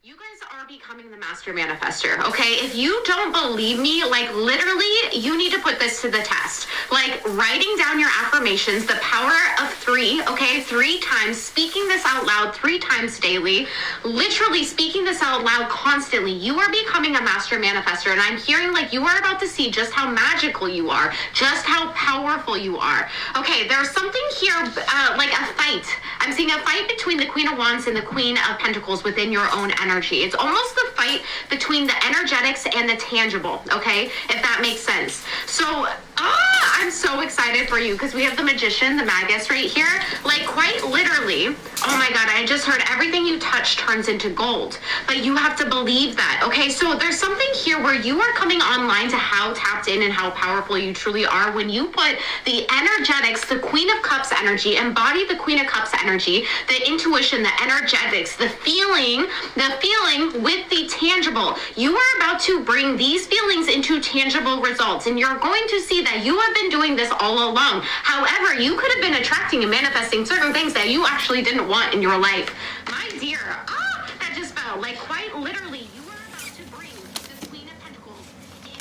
You guys are becoming the master manifester, okay? If you don't believe me, like literally, you need to put this to the test. Like writing down your affirmations, the power of 3, okay? 3 times, speaking this out loud 3 times daily, literally speaking this out loud constantly. You are becoming a master manifester, and I'm hearing like you are about to see just how magical you are, just how powerful you are. Okay, there's something here, like a fight. I'm seeing a fight between the Queen of Wands and the Queen of Pentacles within your own energy. It's almost the fight between the energetics and the tangible, okay? If that makes sense. So, I'm so excited for you because we have the Magician, the Magus right here. Like quite literally, oh my God, I just heard everything you touch turns into gold. But you have to believe that, okay? So there's something here where you are coming online to how tapped in and how powerful you truly are when you put the energetics, the Queen of Cups energy, embody the Queen of Cups energy, the intuition, the energetics, the feeling with the tangible. You are about to bring these feelings into tangible results, and you're going to see that you have been doing this all along. However, you could have been attracting and manifesting certain things that you actually didn't want in your life. My dear, that just fell. Like quite literally, you are about to bring this Queen of Pentacles in.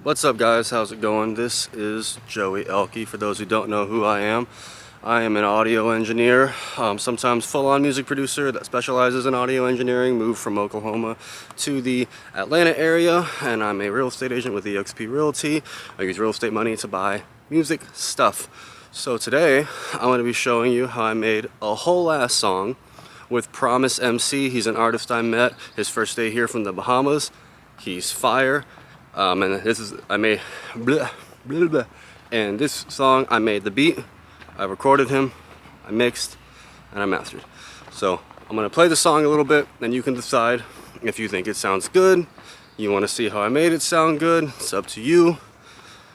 What's up guys, how's it going? This is Joey Elke. For those who don't know who I am an audio engineer, sometimes full-on music producer that specializes in audio engineering. Moved from Oklahoma to the Atlanta area, and I'm a real estate agent with eXp Realty. I use real estate money to buy music stuff. So today I'm going to be showing you how I made a whole ass song with Promise MC. He's an artist I met his first day here from the Bahamas. He's fire. And this is, I made, and this song, I made the beat, I recorded him, I mixed, and I mastered. So I'm going to play the song a little bit, and you can decide if you think it sounds good, you want to see how I made it sound good, it's up to you.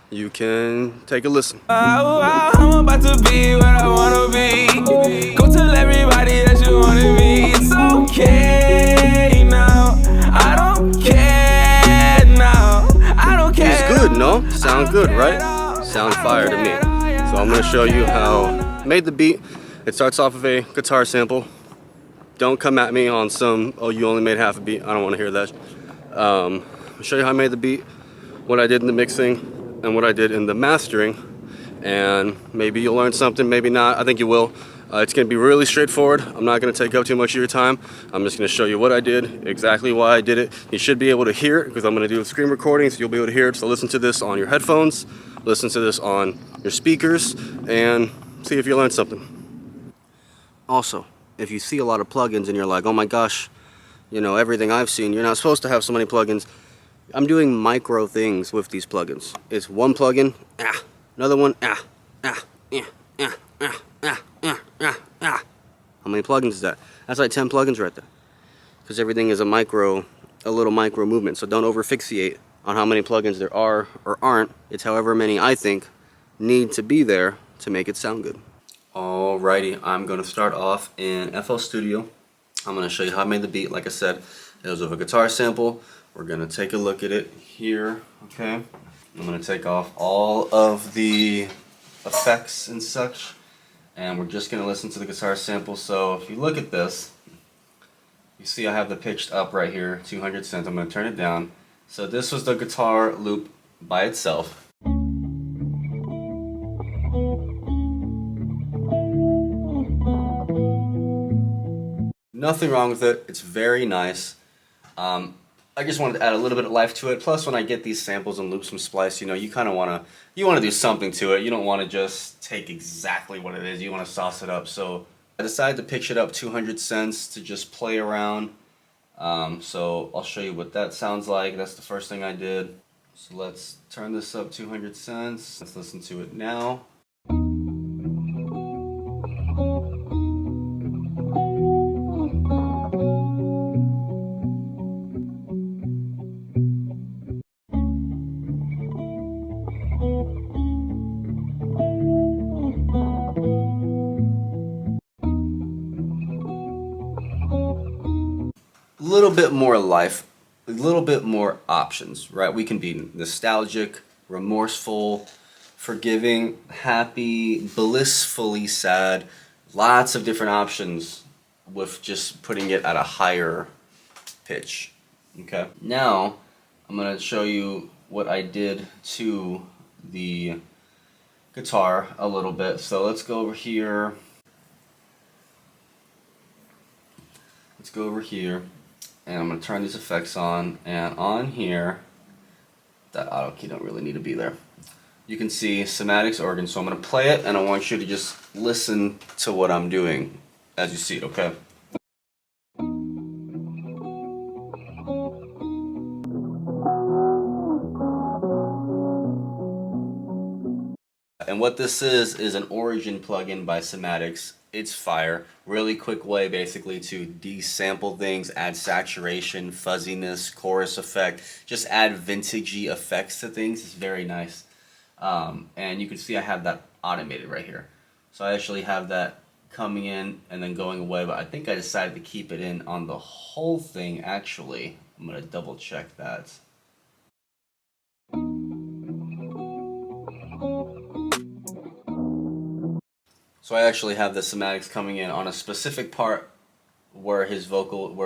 You can take a listen. I'm about to be where I want to be. Go tell everybody that you wanted me. It's okay now, I don't care. It's good, no? Sound good, right? Sound fire to me. So I'm going to show you how I made the beat. It starts off of a guitar sample. Don't come at me on some, oh, you only made half a beat. I don't want to hear that. I'll show you how I made the beat, what I did in the mixing, and what I did in the mastering. And maybe you'll learn something, maybe not. I think you will. It's going to be really straightforward. I'm not going to take up too much of your time. I'm just going to show you what I did, exactly why I did it. You should be able to hear it because I'm going to do a screen recording, so you'll be able to hear it. So listen to this on your headphones, listen to this on your speakers, and see if you learn something. Also, if you see a lot of plugins and you're like, oh my gosh, you know, everything I've seen, you're not supposed to have so many plugins. I'm doing micro things with these plugins. It's one plugin, another one, How many plugins is that? That's like 10 plugins right there. Because everything is a little micro movement. So don't over fixate on how many plugins there are or aren't. It's however many I think need to be there to make it sound good. Alrighty, I'm going to start off in FL Studio. I'm going to show you how I made the beat. Like I said, it was with a guitar sample. We're going to take a look at it here, okay? I'm going to take off all of the effects and such, and we're just going to listen to the guitar sample. So if you look at this, you see I have the pitched up right here, 200 cents. I'm going to turn it down. So this was the guitar loop by itself. Nothing wrong with it. It's very nice. I just wanted to add a little bit of life to it. Plus, when I get these samples and loops from Splice, you know, you kind of want to do something to it. You don't want to just take exactly what it is. You want to sauce it up. So I decided to pitch it up 200 cents to just play around. So I'll show you what that sounds like. That's the first thing I did. So let's turn this up 200 cents. Let's listen to it now. little bit more life, a little bit more options, right? We can be nostalgic, remorseful, forgiving, happy, blissfully sad. Lots of different options with just putting it at a higher pitch. Okay. Now, I'm going to show you what I did to the guitar a little bit. So let's go over here. Let's go over here. And I'm going to turn these effects on. And on here, that auto key don't really need to be there. You can see Somatics organ. So I'm going to play it, and I want you to just listen to what I'm doing as you see it, okay? And what this is an origin plugin by Somatics. It's fire. Really quick way basically to de-sample things, add saturation, fuzziness, chorus effect, just add vintagey effects to things. It's very nice. And you can see I have that automated right here. So I actually have that coming in and then going away, but I think I decided to keep it in on the whole thing actually. I'm going to double check that. So I actually have the Somatics coming in on a specific part where his vocal,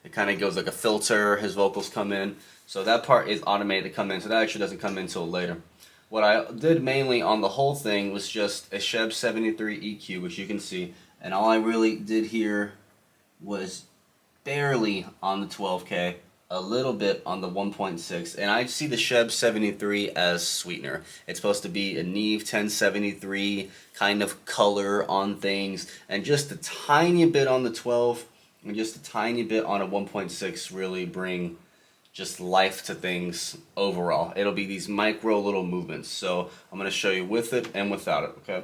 it kind of goes like a filter, his vocals come in. So that part is automated to come in, so that actually doesn't come in until later. What I did mainly on the whole thing was just a Sheb 73 EQ, which you can see, and all I really did here was barely on the 12K, a little bit on the 1.6, and I see the Sheb 73 as sweetener. It's supposed to be a Neve 1073 kind of color on things, and just a tiny bit on the 12 and just a tiny bit on a 1.6 really bring just life to things overall. It'll be these micro little movements. So I'm going to show you with it and without it, okay?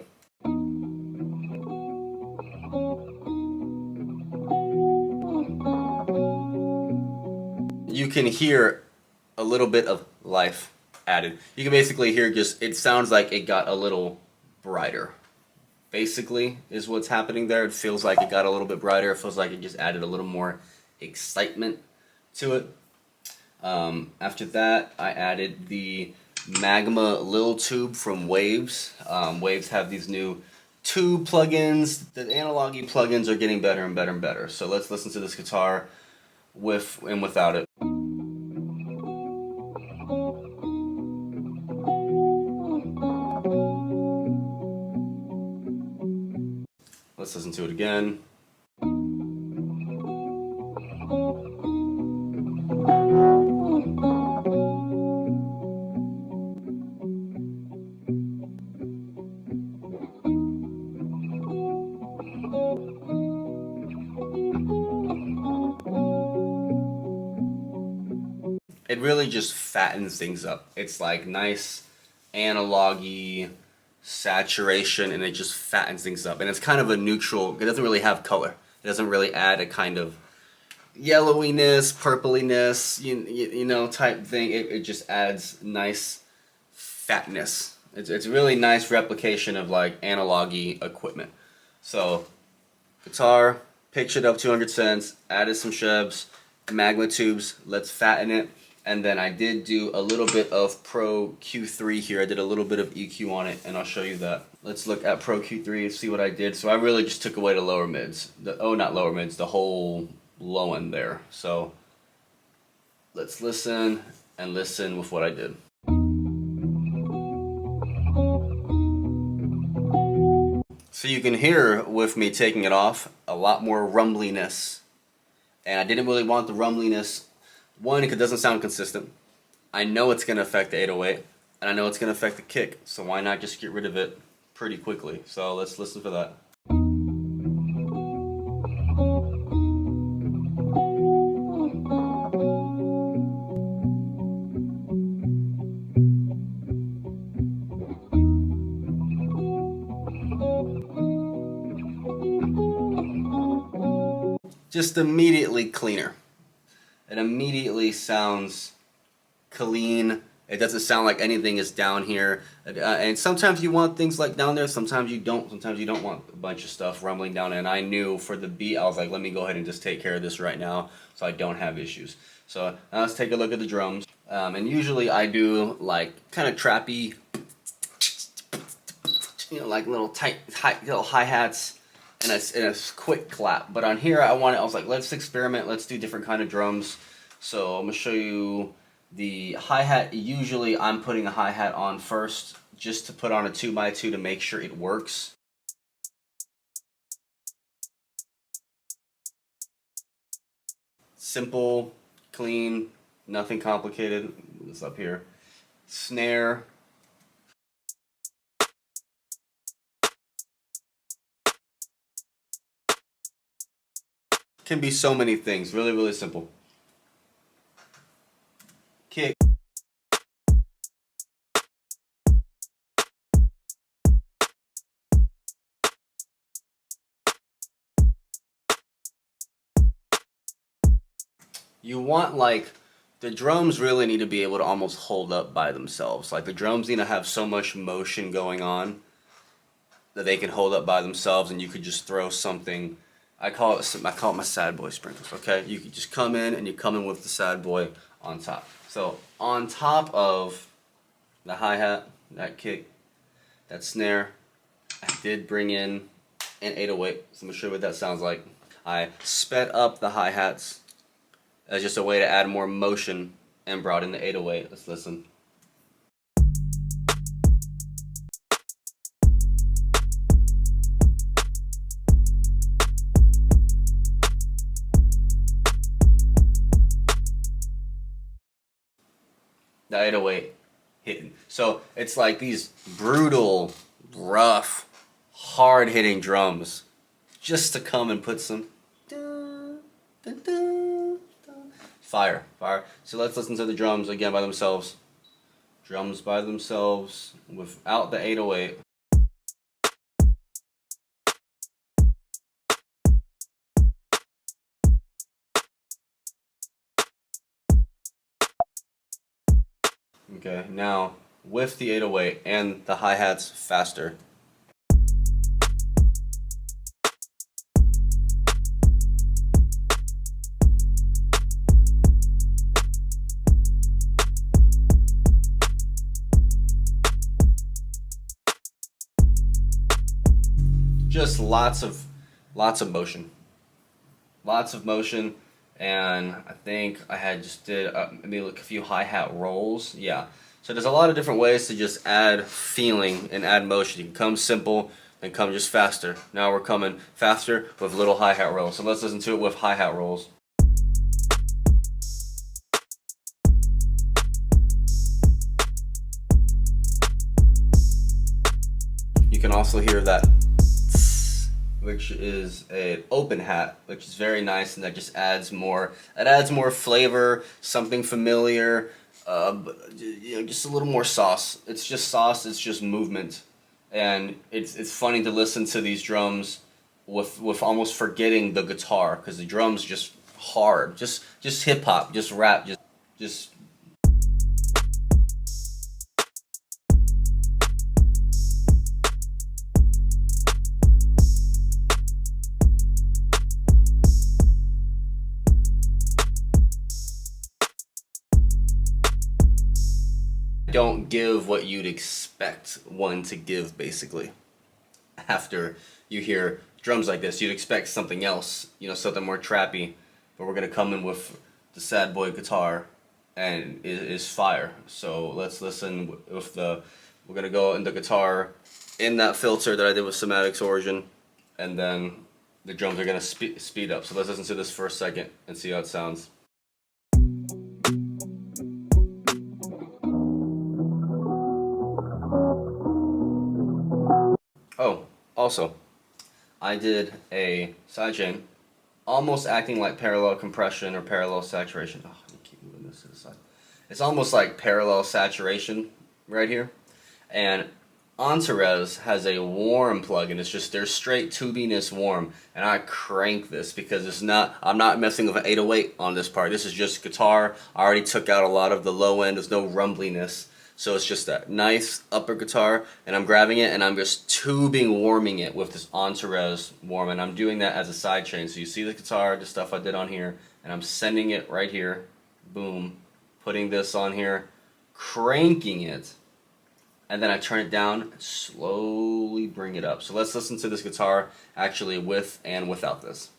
You can hear a little bit of life added. You can basically hear just, it sounds like it got a little brighter. Basically is what's happening there. It feels like it got a little bit brighter. It feels like it just added a little more excitement to it. After that, I added the Magma Lil Tube from Waves. Waves have these new tube plugins. The analogy plugins are getting better and better and better. So let's listen to this guitar with and without it. Let's listen to it again. It really just fattens things up. It's like nice analog-y saturation, and it just fattens things up. And it's kind of a neutral, it doesn't really have color. It doesn't really add a kind of yellowiness, purpliness, you know, type thing. It just adds nice fatness. It's a really nice replication of like analog-y equipment. So, guitar, pitched it up 200 cents, added some Shebs, Magma tubes, let's fatten it. And then I did do a little bit of Pro Q3 here. I did a little bit of EQ on it, and I'll show you that. Let's look at Pro Q3 and see what I did. So I really just took away the lower mids. Not lower mids, the whole low end there. So let's listen and listen with what I did. So you can hear with me taking it off a lot more rumbliness. And I didn't really want the rumbliness. One, because it doesn't sound consistent. I know it's going to affect the 808, and I know it's going to affect the kick, so why not just get rid of it pretty quickly? So let's listen for that. Just immediately cleaner. It immediately sounds clean. It doesn't sound like anything is down here. And sometimes you want things like down there, sometimes you don't. Sometimes you don't want a bunch of stuff rumbling down. And I knew for the beat, I was like, let me go ahead and just take care of this right now so I don't have issues. So now let's take a look at the drums. And usually I do like kind of trappy, like little tight little hi-hats and a quick clap. But on here I was like, let's experiment, let's do different kind of drums. So I'm gonna show you the hi-hat. Usually I'm putting a hi-hat on first just to put on a 2x2 to make sure it works. Simple, clean, nothing complicated. This up here. Snare. Can be so many things. Really, really simple. Kick. You want, like, the drums really need to be able to almost hold up by themselves. Like, the drums need to have so much motion going on that they can hold up by themselves, and you could just throw something. I call it my sad boy sprinkles. Okay, you could just come in and you come in with the sad boy on top. So on top of the hi-hat, that kick, that snare, I did bring in an 808. So I'm gonna show you what that sounds like. I sped up the hi-hats as just a way to add more motion and brought in the 808. Let's listen. The 808 hitting. So it's like these brutal, rough, hard-hitting drums just to come and put some fire. So let's listen to the drums again by themselves. Drums by themselves without the 808. Okay, now with the 808 and the hi-hats faster. Just lots of motion. Lots of motion. And I think I had just did maybe like a few hi-hat rolls. Yeah. So there's a lot of different ways to just add feeling and add motion. You can come simple and come just faster. Now we're coming faster with little hi-hat rolls. So let's listen to it with hi-hat rolls. You can also hear that, which is an open hat, which is very nice, and that just adds more. It adds more flavor, something familiar, just a little more sauce. It's just sauce. It's just movement, and it's funny to listen to these drums with almost forgetting the guitar, because the drums just hard, just hip hop, just rap, just. Don't give what you'd expect one to give, basically. After you hear drums like this, you'd expect something else, something more trappy, but we're gonna come in with the sad boy guitar, and it is fire. So let's listen with we're gonna go in the guitar in that filter that I did with Somatic's Origin, and then the drums are gonna speed up. So let's listen to this for a second and see how it sounds. Oh, also, I did a sidechain, almost acting like parallel compression or parallel saturation. Oh, I keep moving this to the side. It's almost like parallel saturation right here. And Antares has a warm plug, and it's just their straight tubing is warm, and I crank this because it's not, I'm not messing with an 808 on this part. This is just guitar. I already took out a lot of the low end. There's no rumbliness, so it's just that nice upper guitar, and I'm grabbing it and I'm just tubing warming it with this Antares warm, and I'm doing that as a side chain. So you see the guitar, the stuff I did on here, and I'm sending it right here, boom, putting this on here, cranking it, and then I turn it down, slowly bring it up. So let's listen to this guitar actually with and without this.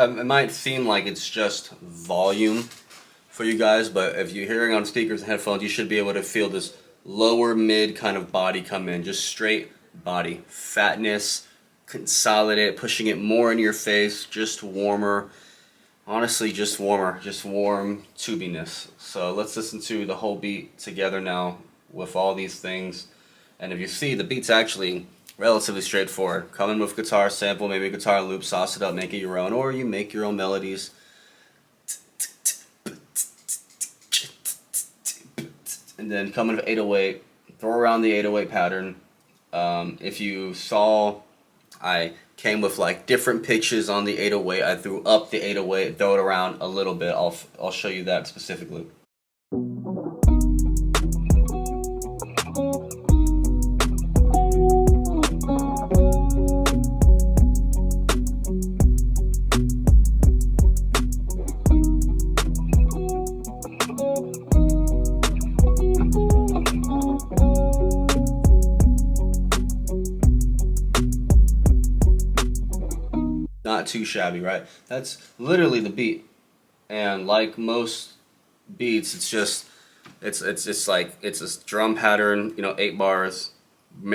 It might seem like it's just volume for you guys, but if you're hearing on speakers and headphones, you should be able to feel this lower mid kind of body come in, just straight body, fatness, consolidate, pushing it more in your face, just warmer, honestly just warmer, just warm tubiness. So let's listen to the whole beat together now with all these things. And if you see, the beat's actually relatively straightforward. Come in with guitar sample, maybe a guitar loop, sauce it up, make it your own, or you make your own melodies. And then come in with 808, throw around the 808 pattern. If you saw, I came with like different pitches on the 808. I threw up the 808, throw it around a little bit. I'll show you that specifically. Not too shabby, right? That's literally the beat. And like most beats, it's just it's like it's a drum pattern, you know, 8 bars.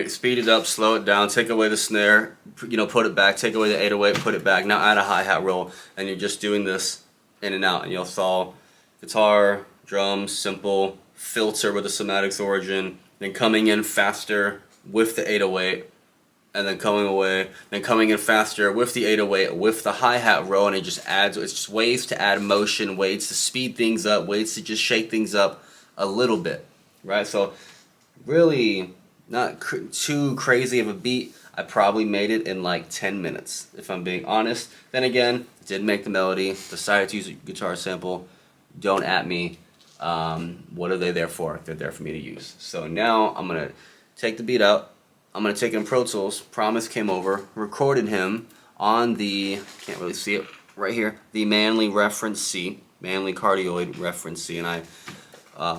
Speed it up, slow it down, take away the snare, you know, put it back, take away the 808, put it back. Now add a hi-hat roll, and you're just doing this in and out, and you'll saw guitar, drums, simple, filter with a somatics origin, then coming in faster with the 808, and then coming away, then coming in faster with the 808, with the hi-hat roll, and it just adds, it's just ways to add motion, ways to speed things up, ways to just shake things up a little bit, right? So really not too crazy of a beat. I probably made it in like 10 minutes, if I'm being honest. Then again, did make the melody, decided to use a guitar sample. Don't at me. What are they there for? They're there for me to use. So now I'm going to take the beat out. I'm going to take it in Pro Tools. Promise came over, recorded him on the, can't really see it right here, the Manly Reference C, Manly Cardioid Reference C, and I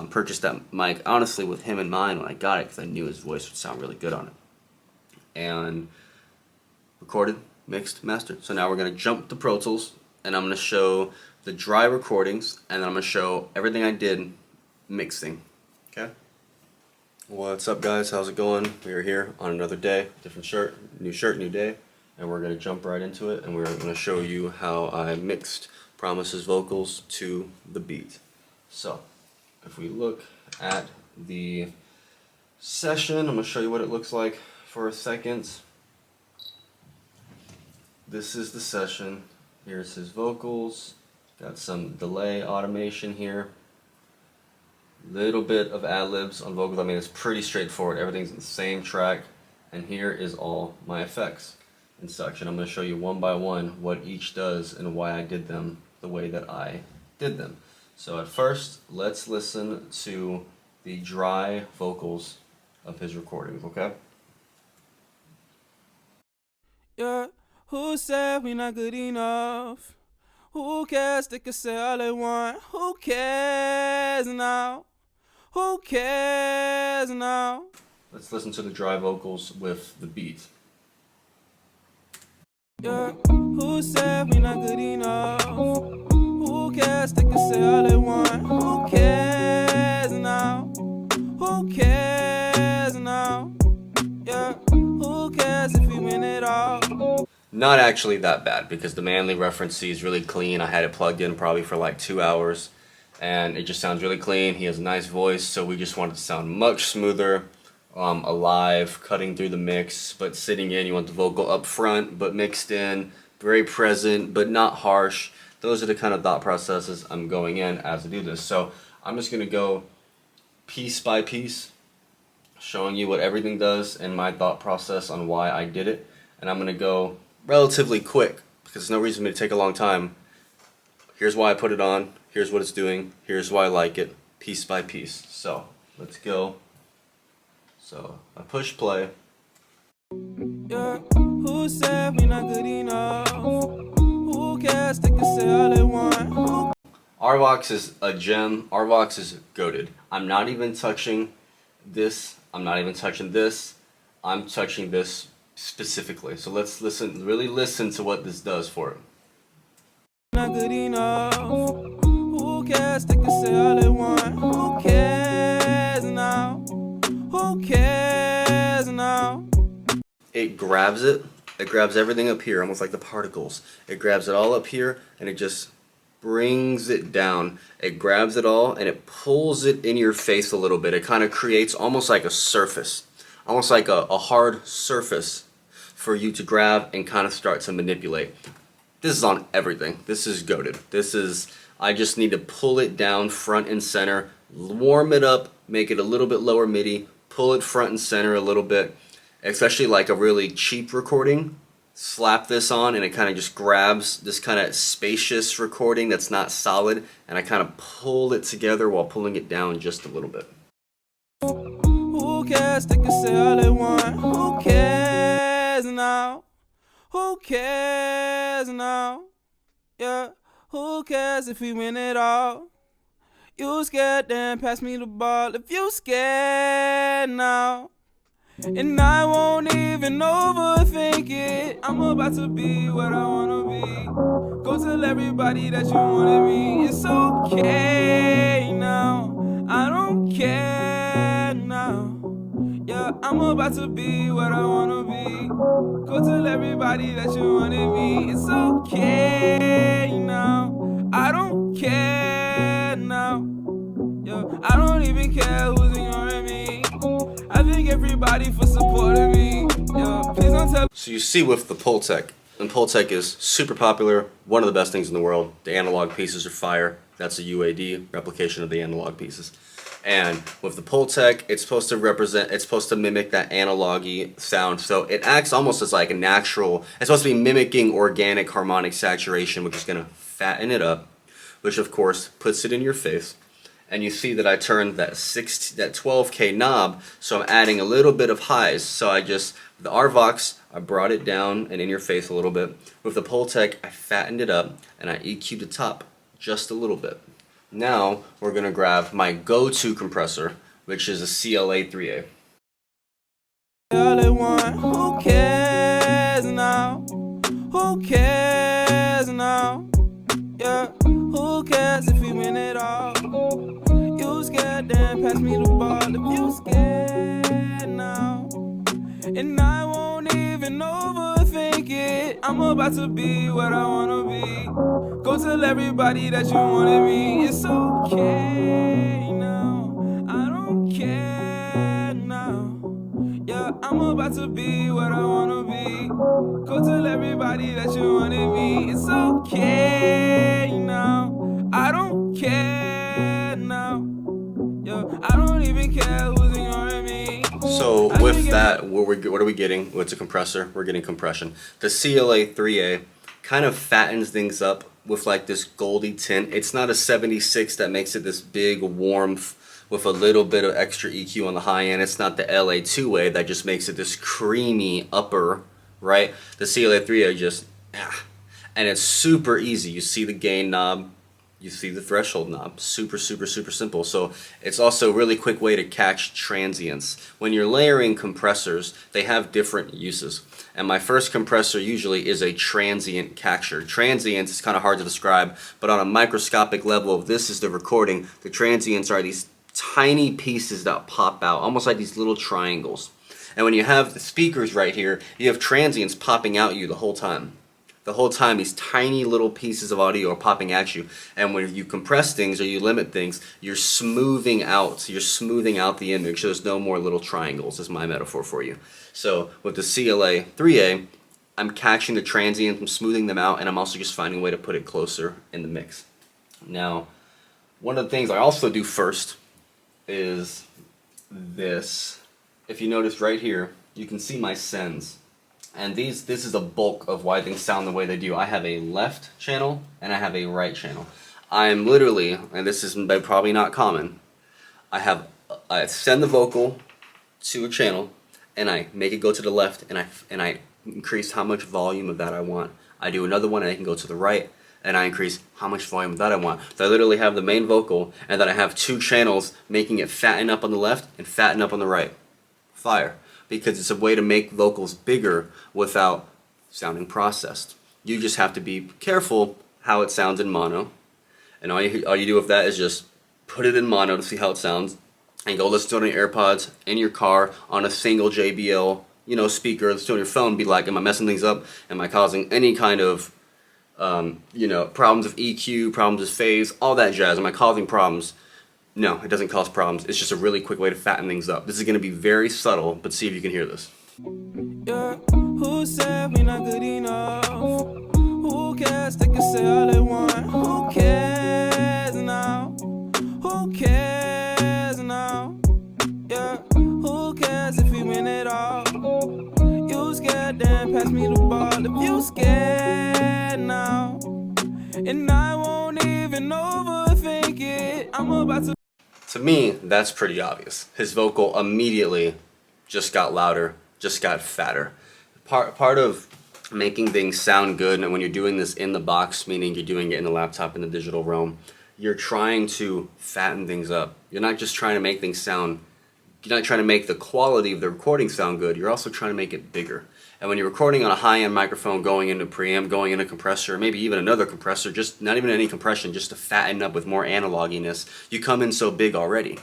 purchased that mic, honestly, with him in mind when I got it, because I knew his voice would sound really good on it. And recorded, mixed, mastered. So now we're going to jump to Pro Tools, and I'm going to show the dry recordings, and then I'm going to show everything I did mixing. Okay? What's up, guys? How's it going? We are here on another day, different shirt, new day, and we're going to jump right into it, and we're going to show you how I mixed Promise's vocals to the beat. So, if we look at the session, I'm going to show you what it looks like for a second. This is the session. Here's his vocals. Got some delay automation here. Little bit of ad-libs on vocals. I mean, it's pretty straightforward. Everything's in the same track. And here is all my effects and such. And I'm going to show you one by one what each does and why I did them the way that I did them. So at first, let's listen to the dry vocals of his recordings, okay? Yeah, who said we not good enough? Who cares? They can say all they want. Who cares now? Who cares now? Let's listen to the dry vocals with the beat. Yeah, who said we not good enough? Who cares? They can say all they want. Who cares who cares now? Yeah, who cares if we win it all? Not actually that bad, because the Manly reference C is really clean. I had it plugged in probably for like 2 hours, and it just sounds really clean. He has a nice voice, so we just wanted to sound much smoother, alive, cutting through the mix, but sitting in. You want the vocal up front, but mixed in, very present, but not harsh. Those are the kind of thought processes I'm going in as I do this. So I'm just gonna go piece by piece, showing you what everything does and my thought process on why I did it. And I'm gonna go relatively quick, because there's no reason for me to take a long time. Here's why I put it on, here's what it's doing, here's why I like it, piece by piece. So let's go. So I push play. Yeah, who said we not good enough? Who cares? They can say all they want. Arvox is a gem. Arvox is goated. I'm not even touching this. I'm not even touching this. I'm touching this specifically. So let's listen, really listen to what this does for it. Not good enough. Who cares? They can say all they want. Who cares now? Who cares now? It grabs it. It grabs everything up here, almost like the particles. It grabs it all up here, and it just brings it down. It grabs it all, and it pulls it in your face a little bit. It kind of creates almost like a surface, almost like a hard surface for you to grab and kind of start to manipulate. This is on everything. This is goated. This is, I just need to pull it down front and center, warm it up, make it a little bit lower MIDI, pull it front and center a little bit, especially like a really cheap recording. Slap this on and it kind of just grabs this kind of spacious recording that's not solid, and I kind of pull it together while pulling it down just a little bit. Who cares? They can say all they want. Who cares now? Who cares now? Yeah, who cares if we win it all? You scared, then pass me the ball if you scared now. And I won't even overthink it. I'm about to be what I wanna be. Go tell everybody that you wanted me. It's okay now. I don't care now. Yeah, I'm about to be what I wanna be. Go tell everybody that you wanted me. It's okay now. I don't care now. Yeah, I don't even care who's ignoring me. I thank everybody for supporting me. Yeah, please don't tell. So you see with the Pultec, and Pultec is super popular, one of the best things in the world. The analog pieces are fire. That's a UAD replication of the analog pieces. And with the Pultec, it's supposed to represent, it's supposed to mimic that analogy sound. So it acts almost as like a natural, it's supposed to be mimicking organic harmonic saturation, which is gonna fatten it up, which of course puts it in your face. And you see that I turned that 12K knob, so I'm adding a little bit of highs. So I just, the Arvox, I brought it down and in your face a little bit. With the Pultec, I fattened it up and I EQ'd the top just a little bit. Now we're gonna grab my go-to compressor, which is a CLA 3A. All they want. Who cares now? Who cares now? Yeah, who cares if we win it all? You scared, then pass me the ball if you scared now. And I won't even overthink it. I'm about to be what I wanna be. Go tell everybody that you wanted me. It's okay now. I don't care now. Yeah, I'm about to be what I wanna be. Go tell everybody that you wanted me. It's okay now. I don't care now. Yeah, I don't even care who's ignoring me. So with that, what are we getting? Well, it's a compressor. We're getting compression. The CLA 3A kind of fattens things up with like this goldy tint. It's not a 76 that makes it this big warmth with a little bit of extra EQ on the high end. It's not the LA 2A that just makes it this creamy upper, right? The CLA 3A just, and it's super easy. You see the gain knob, you see the threshold knob. Super, super, super simple. So it's also a really quick way to catch transients. When you're layering compressors, they have different uses. And my first compressor usually is a transient catcher. Transients is kind of hard to describe, but on a microscopic level, if this is the recording, the transients are these tiny pieces that pop out, almost like these little triangles. And when you have the speakers right here, you have transients popping out you the whole time. The whole time, these tiny little pieces of audio are popping at you. And when you compress things or you limit things, you're smoothing out. You're smoothing out the image so there's no more little triangles, is my metaphor for you. So with the CLA 3A, I'm catching the transients, I'm smoothing them out, and I'm also just finding a way to put it closer in the mix. Now, one of the things I also do first is this. If you notice right here, you can see my sends. And this is a bulk of why things sound the way they do. I have a left channel and I have a right channel. I'm literally, and this is probably not common, I send the vocal to a channel and I make it go to the left and I increase how much volume of that I want. I do another one and I can go to the right and I increase how much volume of that I want. So I literally have the main vocal and then I have two channels making it fatten up on the left and fatten up on the right. Fire. Because it's a way to make vocals bigger without sounding processed. You just have to be careful how it sounds in mono. And all you do with that is just put it in mono to see how it sounds and go listen to it on your AirPods, in your car, on a single JBL, speaker, listen to it on your phone, be like, am I messing things up? Am I causing any kind of, problems of EQ, problems of phase, all that jazz? Am I causing problems? No, it doesn't cause problems. It's just a really quick way to fatten things up. This is going to be very subtle, but see if you can hear this. Yeah, who said we not good enough? Who cares? They can say all they want. Who cares now? Who cares now? Yeah, who cares if we win it all? You scared, then pass me the ball. If you scared now, and I won't even overthink it, I'm about to. To me, that's pretty obvious. His vocal immediately just got louder, just got fatter. Part of making things sound good, and when you're doing this in the box, meaning you're doing it in the laptop in the digital realm, you're trying to fatten things up. You're not just trying to make things sound, you're not trying to make the quality of the recording sound good, you're also trying to make it bigger. And when you're recording on a high-end microphone, going into preamp, going into compressor, maybe even another compressor, just not even any compression, just to fatten up with more analoginess, you come in so big already.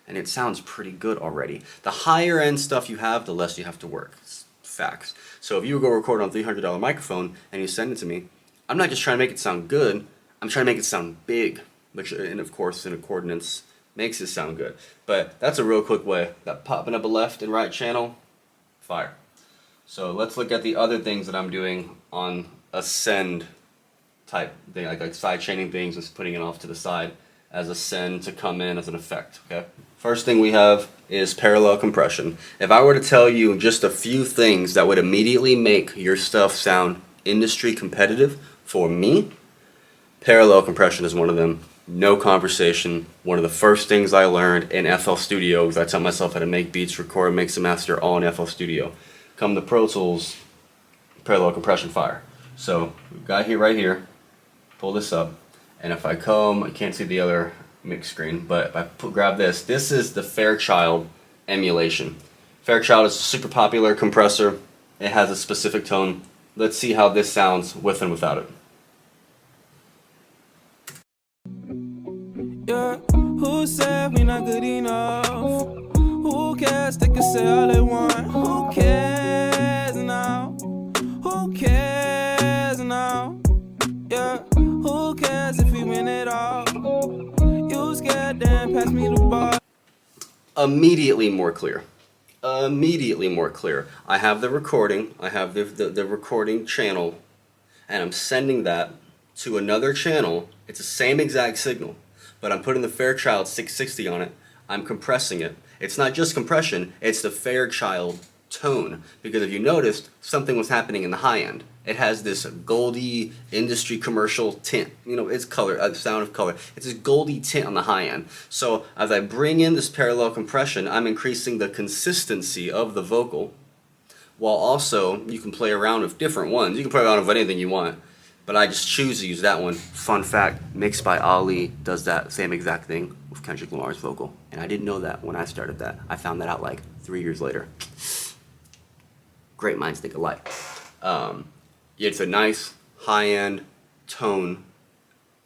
And it sounds pretty good already. The higher end stuff you have, the less you have to work. It's facts. So if you go record on a $300 microphone and you send it to me, I'm not just trying to make it sound good, I'm trying to make it sound big, which, and of course, in accordance, makes it sound good. But that's a real quick way. That popping up a left and right channel, fire. So let's look at the other things that I'm doing on a send type thing, like side chaining things and putting it off to the side as a send to come in as an effect, okay? First thing we have is parallel compression. If I were to tell you just a few things that would immediately make your stuff sound industry competitive, for me, parallel compression is one of them. No conversation. One of the first things I learned in FL Studio, because I taught myself how to make beats, record, mix, and master all in FL Studio. Come to Pro Tools, parallel compression fire. So we've got here, right here, pull this up, and if I come, I can't see the other mix screen, but if I grab this, this is the Fairchild emulation. Fairchild is a super popular compressor. It has a specific tone. Let's see how this sounds with and without it. Yeah, who said we not good enough? Who cares? They can say all they want. Who cares now? Who cares now? Yeah, who cares if we win it all? You scared, then pass me the ball. Immediately more clear. Immediately more clear. I have the recording. I have the recording channel, and I'm sending that to another channel. It's the same exact signal, but I'm putting the Fairchild 660 on it. I'm compressing it. It's not just compression, it's the Fairchild tone. Because if you noticed, something was happening in the high end. It has this goldy industry commercial tint. It's color, sound of color. It's this goldy tint on the high end. So as I bring in this parallel compression, I'm increasing the consistency of the vocal, while also you can play around with different ones. You can play around with anything you want, but I just choose to use that one. Fun fact, Mixed by Ali does that same exact thing with Kendrick Lamar's vocal. And I didn't know that when I started that. I found that out like 3 years later. Great minds think alike. It's a nice high-end tone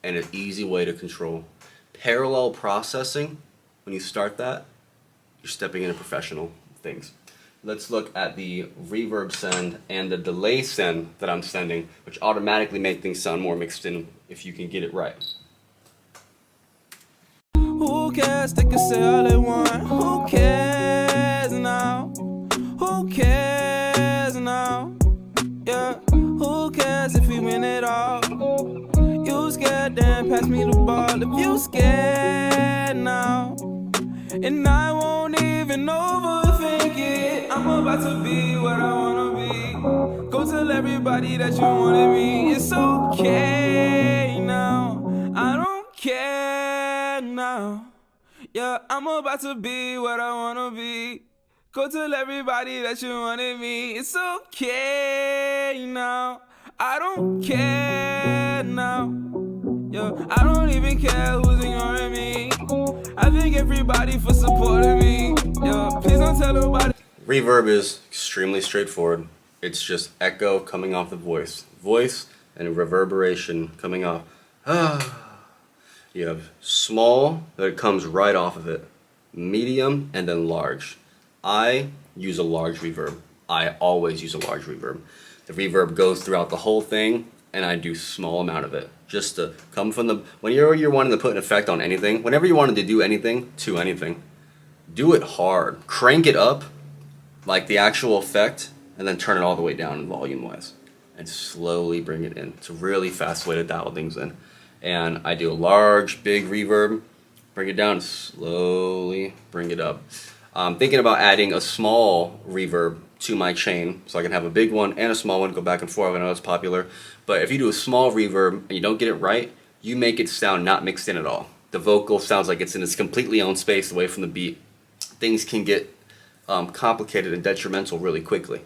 and an easy way to control. Parallel processing when you start that, you're stepping into professional things. Let's look at the reverb send and the delay send that I'm sending, which automatically make things sound more mixed in if you can get it right. Who cares? They can say all they want. Who cares now? Who cares now? Yeah, who cares if we win it all? You scared, then pass me the ball. If you scared now, and I won't even overthink it. I'm about to be what I wanna be. Go tell everybody that you wanted me. It's okay now. I don't care now. Yeah, I'm about to be what I wanna be. Go tell everybody that you wanted me. It's okay now. I don't care now. Yeah, I don't even care who's ignoring me. I thank everybody for supporting me. Yeah, please don't tell nobody. Reverb is extremely straightforward. It's just echo coming off the voice. Voice and reverberation coming off. You have small that comes right off of it, medium, and then large. I use a large reverb. I always use a large reverb. The reverb goes throughout the whole thing, and I do small amount of it. Just to come from the, whenever you're wanting to put an effect on anything, whenever you wanted to do anything to anything, do it hard. Crank it up, like the actual effect, and then turn it all the way down volume-wise. And slowly bring it in. It's a really fast way to dial things in. And I do a large, big reverb, bring it down, slowly bring it up. I'm thinking about adding a small reverb to my chain, so I can have a big one and a small one, go back and forth. I know it's popular. But if you do a small reverb and you don't get it right, you make it sound not mixed in at all. The vocal sounds like it's in its completely own space away from the beat. Things can get complicated and detrimental really quickly.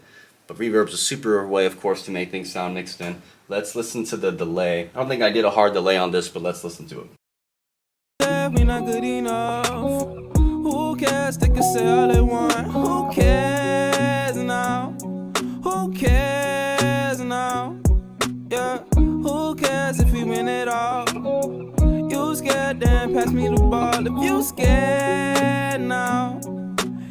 But reverb's a super way, of course, to make things sound mixed in. Let's listen to the delay. I don't think I did a hard delay on this, but let's listen to it. We're not good enough. Who cares? They can say all they want. Who cares now? Who cares now? Yeah, who cares if we win it all? You scared, then pass me the ball. If you scared now,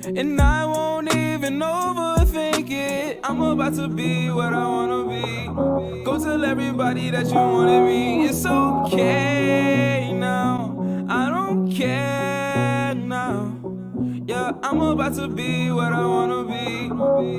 and I won't even overthink it. I'm about to be what I wanna be. Go tell everybody that you wanted me. It's okay now. I don't care now. Yeah, I'm about to be what I wanna be.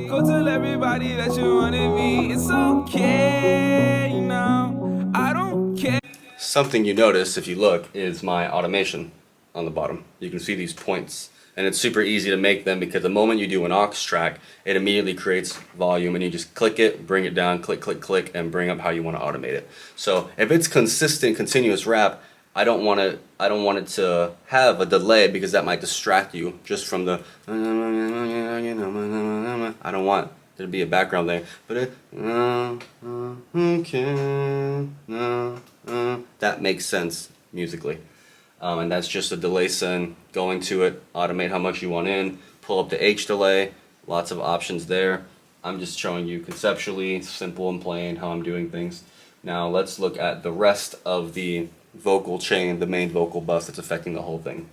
Go tell everybody that you wanted me. It's okay now. I don't care. Something you notice if you look is my automation on the bottom. You can see these points, and it's super easy to make them because the moment you do an aux track, it immediately creates volume, and you just click it, bring it down, click, click, click, and bring up how you want to automate it. So if it's consistent, continuous rap, I don't want it to have a delay because that might distract you just from the. I don't want there to be a background there, but that makes sense musically. And that's just a delay send, going to it, automate how much you want in, pull up the H delay, lots of options there. I'm just showing you conceptually, simple and plain, how I'm doing things. Now let's look at the rest of the vocal chain, the main vocal bus that's affecting the whole thing.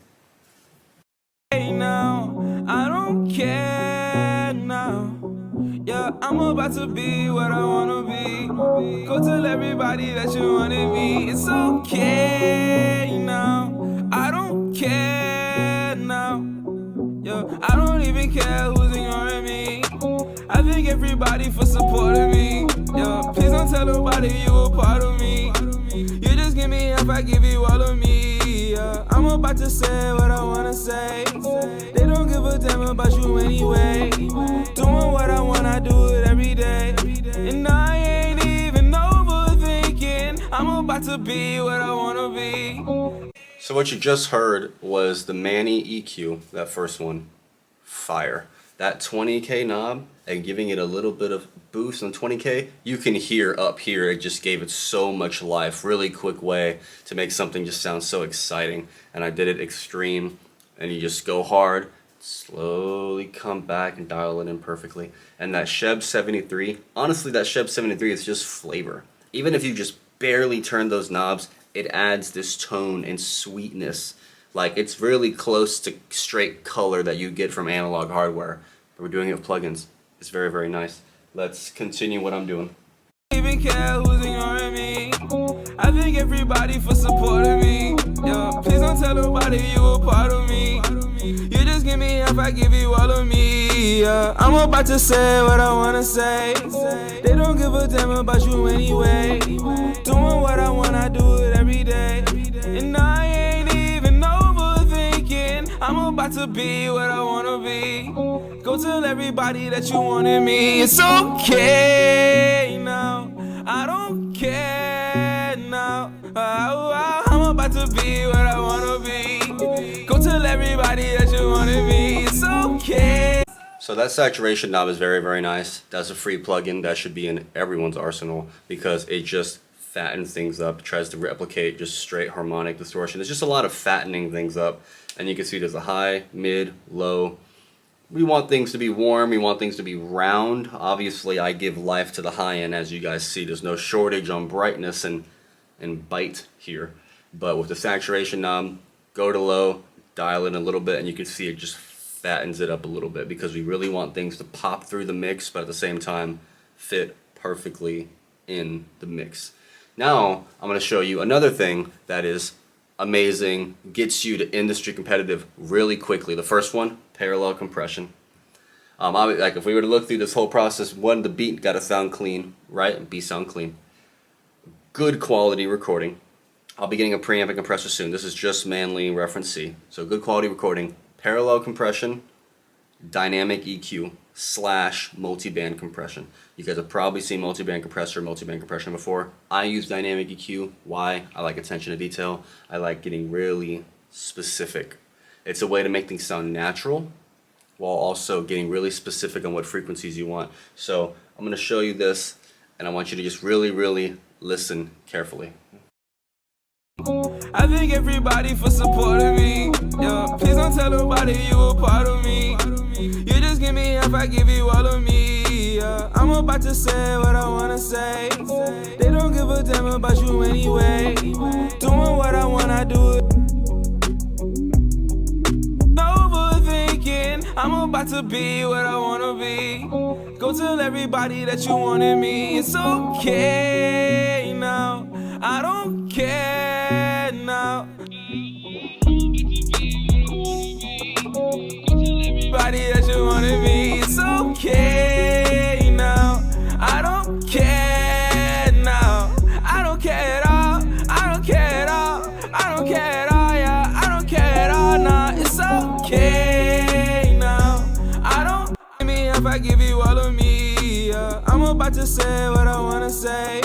Now, I don't care now. Yeah, I'm about to be what I wanna be. Go tell everybody that you wanted me. It's okay now. I don't care now. Yeah, I don't even care who's ignoring me. I thank everybody for supporting me. Yeah, please don't tell nobody you were part of me. You just give me up, I give you all of me. Yeah, I'm about to say what I wanna say. They don't give a damn about you anyway. Doing what I want, I do it every day. And I ain't even overthinking. I'm about to be what I wanna be. So what you just heard was the Manny EQ, that first one, fire. That 20K knob and giving it a little bit of boost on 20K, you can hear up here, it just gave it so much life, really quick way to make something just sound so exciting. And I did it extreme, and you just go hard, slowly come back and dial it in perfectly. And that Sheb 73, honestly that Sheb 73 is just flavor. Even if you just barely turn those knobs, it adds this tone and sweetness Like, it's really close to straight color that you get from analog hardware. But we're doing it with plugins. It's very, very nice. Let's continue what I'm doing. Even care who's ignoring me. I thank everybody for supporting me. Yeah, please don't tell nobody you a part of me. You just give me half, I give you all of me. Yeah, I'm about to say what I wanna say. They don't give a damn about you anyway. Doing what I want, I do it every day. And I ain't even overthinking. I'm about to be what I wanna be. Go tell everybody that you wanted me. It's okay now. I don't care now. I'm about to be what I wanna be. Go tell everybody that you wanted me. It's okay. So that saturation knob is very, very nice. That's a free plugin that should be in everyone's arsenal because it just fattens things up, tries to replicate just straight harmonic distortion. There's just a lot of fattening things up. And you can see there's a high, mid, low. We want things to be warm, we want things to be round. Obviously, I give life to the high end, as you guys see. There's no shortage on brightness and bite here. But with the saturation knob, go to low, dial it a little bit, and you can see it just fattens it up a little bit because we really want things to pop through the mix, but at the same time, fit perfectly in the mix. Now, I'm going to show you another thing that is amazing, gets you to industry competitive really quickly. The first one, parallel compression. Like if we were to look through this whole process, one, the beat got to sound clean, right? And B, sound clean. Good quality recording. I'll be getting a preamp and compressor soon. This is just Manly reference C. So good quality recording, parallel compression, dynamic EQ / multi-band compression. You guys have probably seen multi-band compression before. I use dynamic EQ. Why? I like attention to detail. I like getting really specific. It's a way to make things sound natural while also getting really specific on what frequencies you want. So I'm going to show you this, and I want you to just really, really listen carefully. I thank everybody for supporting me. Yeah, please don't tell nobody you a part of me. You just give me half, I give you all of me. Yeah, I'm about to say what I wanna say. They don't give a damn about you anyway. Doing what I want, I do it. Overthinking, I'm about to be what I wanna be. Go tell everybody that you wanted me. It's okay now. I don't care now. Everybody that you wanted me. It's okay now. I don't care now. I don't care at all. I don't care at all. I don't care at all. Yeah, I don't care at all. Nah, it's okay now. I don't me if I give you all of me. Yeah, I'm about to say what I wanna say.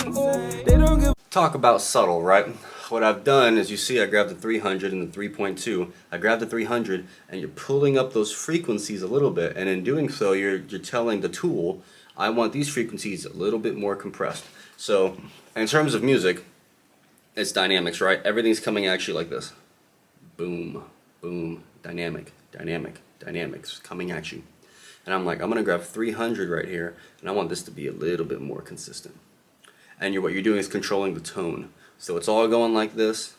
They don't give. Talk about subtle, right? What I've done is, you see I grabbed the 300 and the 3.2. I grabbed the 300 and you're pulling up those frequencies a little bit, and in doing so you're telling the tool, I want these frequencies a little bit more compressed. So in terms of music, it's dynamics, right? Everything's coming at you like this. Boom, boom, dynamic, dynamic, dynamics coming at you. And I'm like, I'm gonna grab 300 right here, and I want this to be a little bit more consistent. And what you're doing is controlling the tone. So it's all going like this,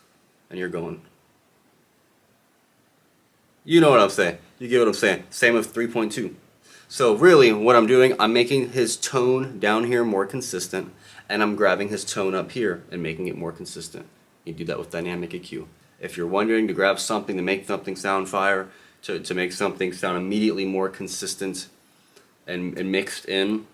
and you're going. You know what I'm saying. You get what I'm saying. Same with 3.2. So really, what I'm doing, I'm making his tone down here more consistent, and I'm grabbing his tone up here and making it more consistent. You do that with dynamic EQ. If you're wondering to grab something to make something sound fire, to make something sound immediately more consistent and mixed in,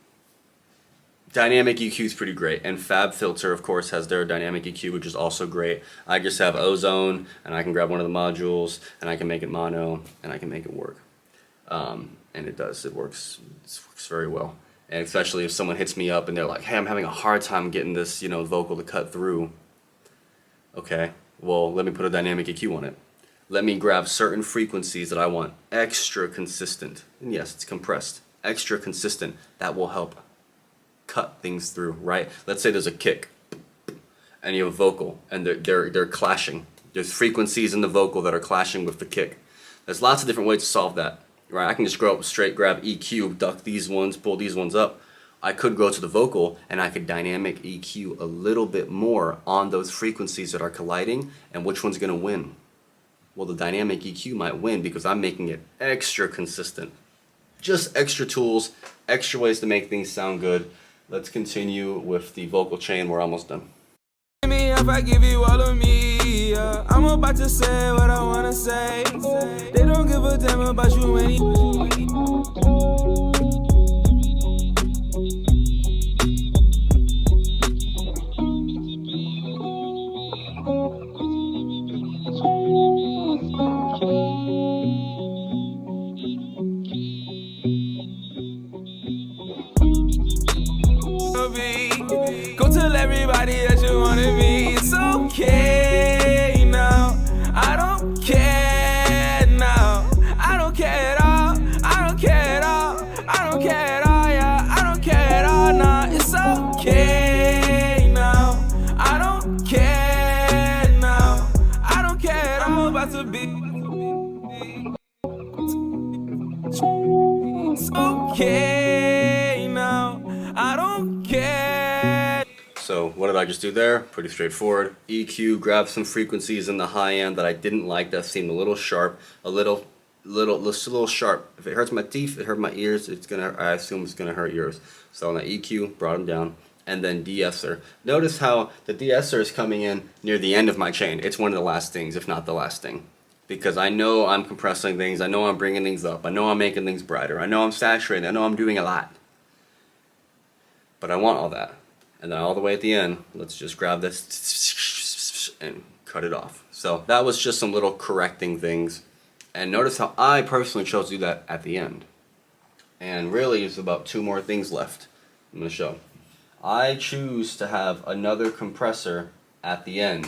dynamic EQ is pretty great, and FabFilter, of course, has their dynamic EQ, which is also great. I just have Ozone, and I can grab one of the modules, and I can make it mono, and I can make it work. And it does. It works very well. And especially if someone hits me up and they're like, hey, I'm having a hard time getting this, vocal to cut through. Okay, well, let me put a dynamic EQ on it. Let me grab certain frequencies that I want extra consistent. And yes, it's compressed. Extra consistent. That will help cut things through, right? Let's say there's a kick and you have a vocal and they're clashing. There's frequencies in the vocal that are clashing with the kick. There's lots of different ways to solve that, right? I can just go up straight, grab EQ, duck these ones, pull these ones up. I could go to the vocal and I could dynamic EQ a little bit more on those frequencies that are colliding and which one's gonna win. Well, the dynamic EQ might win because I'm making it extra consistent. Just extra tools, extra ways to make things sound good. Let's continue with the vocal chain. We're almost done. Me if I give you all of me, yeah. I'm about to say what I wanna say. They don't give a damn about you anymore. Go tell everybody that you wanted me. It's okay now. I don't care now. I don't care at all. I don't care at all. I don't care at all. Yeah, I don't care at all. Nah, it's okay now. I don't care now. I don't care. I'm about to be. It's okay now. I don't care. So what did I just do there? Pretty straightforward. EQ, grab some frequencies in the high end that I didn't like, that seemed a little sharp, a little sharp. If it hurts my teeth, it hurt my ears, I assume it's gonna hurt yours. So on the EQ, brought them down, and then de-esser. Notice how the de-esser is coming in near the end of my chain. It's one of the last things, if not the last thing. Because I know I'm compressing things, I know I'm bringing things up, I know I'm making things brighter, I know I'm saturating, I know I'm doing a lot. But I want all that. And then all the way at the end, let's just grab this and cut it off. So that was just some little correcting things. And notice how I personally chose to do that at the end. And really, there's about 2 more things left. I'm going to show. I choose to have another compressor at the end.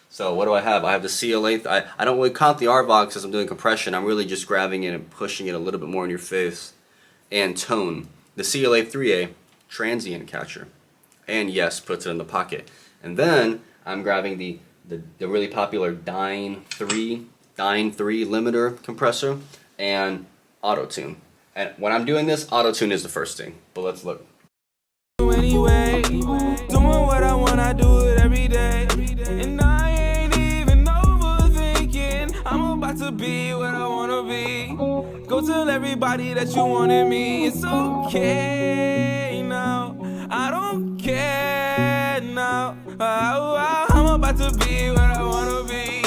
So what do I have? I have the CLA. I don't really count the RVOX as I'm doing compression. I'm really just grabbing it and pushing it a little bit more in your face. And tone. The CLA 3A, transient catcher. And yes, puts it in the pocket. And then I'm grabbing the really popular Dyne 3 limiter compressor and auto-tune. And when I'm doing this, auto-tune is the first thing. But let's look. Anyway, doing what I want, I do it every day. And I ain't even overthinking. I'm about to be what I wanna be. Go tell everybody that you wanted me. It's okay now. I don't care now. I'm about to be what I wanna be.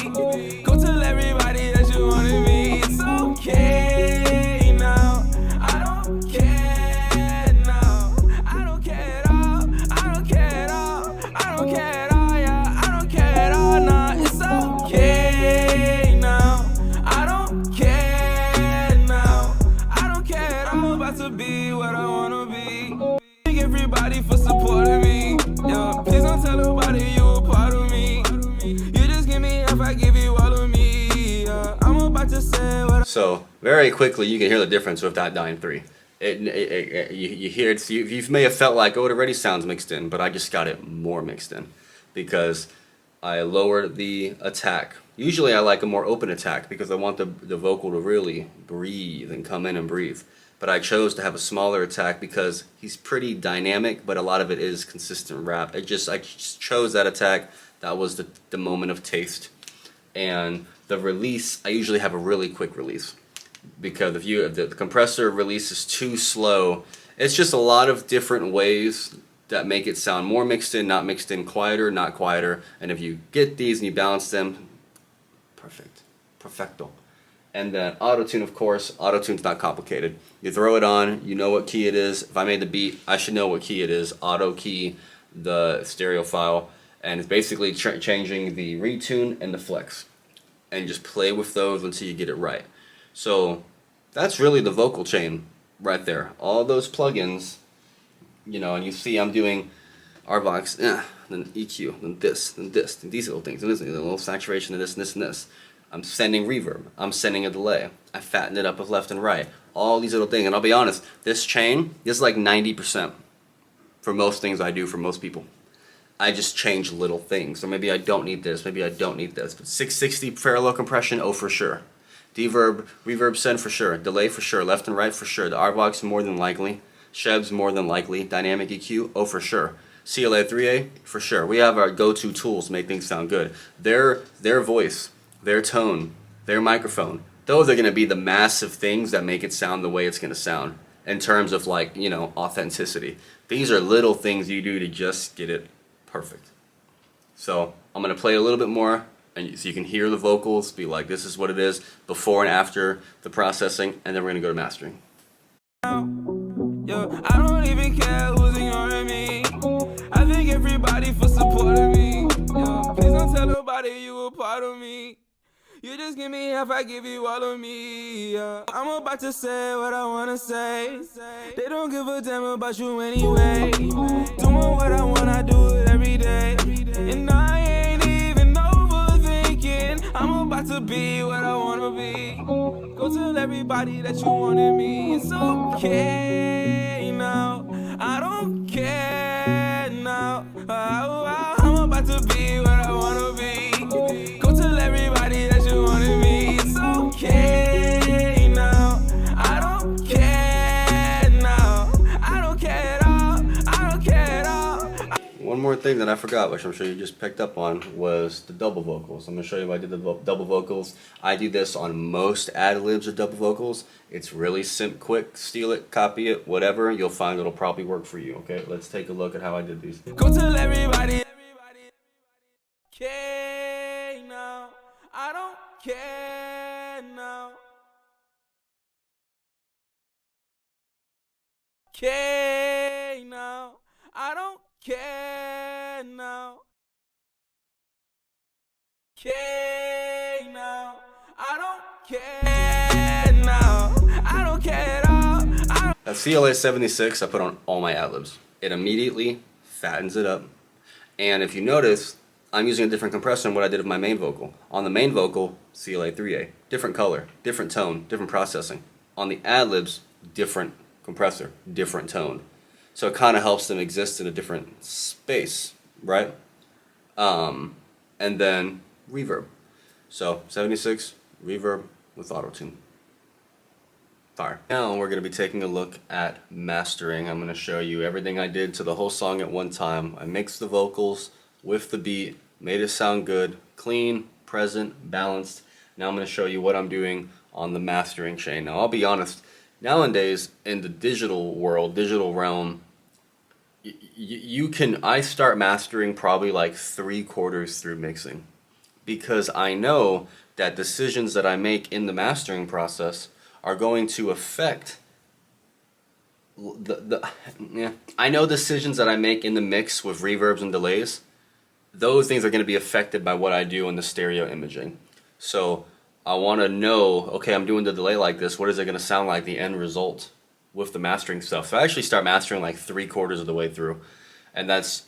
Go tell everybody that you wanted me. It's okay now. I don't care now. I don't care at all. I don't care at all. I don't care at all. Yeah, I don't care at all. Nah, it's okay now. I don't care now. I don't care. I'm about to be what I wanna be. Thank everybody for supporting me. Yeah, please don't tell nobody you a part of me. You just give me if I give you all of me. Yeah, I'm about to say what. So very quickly, you can hear the difference with that Dyne 3. You hear it. You may have felt like, oh, it already sounds mixed in, but I just got it more mixed in because I lowered the attack. Usually, I like a more open attack because I want the vocal to really breathe and come in and breathe. But I chose to have a smaller attack because he's pretty dynamic, but a lot of it is consistent rap. I just chose that attack. That was the moment of taste. And the release, I usually have a really quick release. Because if the compressor release is too slow, it's just a lot of different ways that make it sound more mixed in, not mixed in, quieter, not quieter. And if you get these and you balance them, perfect. Perfecto. And then auto-tune, of course. Auto-tune's not complicated. You throw it on, you know what key it is. If I made the beat, I should know what key it is. Auto-key the stereo file. And it's basically changing the retune and the flex. And just play with those until you get it right. So that's really the vocal chain right there. All those plugins, you know, and you see I'm doing RVOX, then EQ, then this, then these little things, and this, a little saturation, and this, and this, and this. I'm sending reverb. I'm sending a delay. I fatten it up with left and right. All these little things. And I'll be honest, this chain is like 90% for most things I do for most people. I just change little things. Or maybe I don't need this. Maybe I don't need this. But 660 parallel compression, oh for sure. Deverb, reverb send for sure. Delay for sure. Left and right for sure. The RVOX more than likely. Shebs more than likely. Dynamic EQ, oh for sure. CLA 3A, for sure. We have our go-to tools to make things sound good. Their voice, their tone, their microphone. Those are going to be the massive things that make it sound the way it's going to sound in terms of, like, you know, authenticity. These are little things you do to just get it perfect. So I'm going to play a little bit more, and so you can hear the vocals, be like, this is what it is before and after the processing, and then we're going to go to mastering. Yo, I don't even care who's ignoring me. I thank everybody for supporting me. Yo, please don't tell nobody you were part of me. You just give me half, I give you all of me. Yeah. I'm about to say what I wanna say. They don't give a damn about you anyway. Doing what I want, I do it every day. And I ain't even overthinking. I'm about to be what I wanna be. Go tell everybody that you wanted me. It's okay now. I don't care now. I'm about to be what I wanna be. Go tell everybody that you wanted me. It's okay now. I don't care now. I don't care at all. I don't care at all. One more thing that I forgot, which I'm sure you just picked up on, was the double vocals. I'm going to show you how I did the double vocals. I do this on most ad-libs or double vocals. It's really quick, steal it, copy it, whatever. You'll find it'll probably work for you, okay? Let's take a look at how I did these. Go tell everybody. Okay now. I don't care now. Okay now. I don't care now. Okay now. I don't care now. I don't care at all. That CLA 76 I put on all my ad-libs. It immediately fattens it up. And if you notice, I'm using a different compressor than what I did with my main vocal. On the main vocal, CLA 3A. Different color, different tone, different processing. On the ad-libs, different compressor, different tone. So it kind of helps them exist in a different space, right? And then reverb. So 76, reverb with auto-tune. Fire. Now we're going to be taking a look at mastering. I'm going to show you everything I did to the whole song at one time. I mixed the vocals with the beat, made it sound good, clean, present, balanced. Now I'm going to show you what I'm doing on the mastering chain. Now I'll be honest, nowadays in the digital world, digital realm, I start mastering probably like 3/4 through mixing, because I know that decisions that I make in the mastering process are going to affect I know decisions that I make in the mix with reverbs and delays, those things are going to be affected by what I do in the stereo imaging. So I want to know, okay, I'm doing the delay like this, what is it going to sound like, the end result with the mastering stuff. So I actually start mastering like 3/4 of the way through, and that's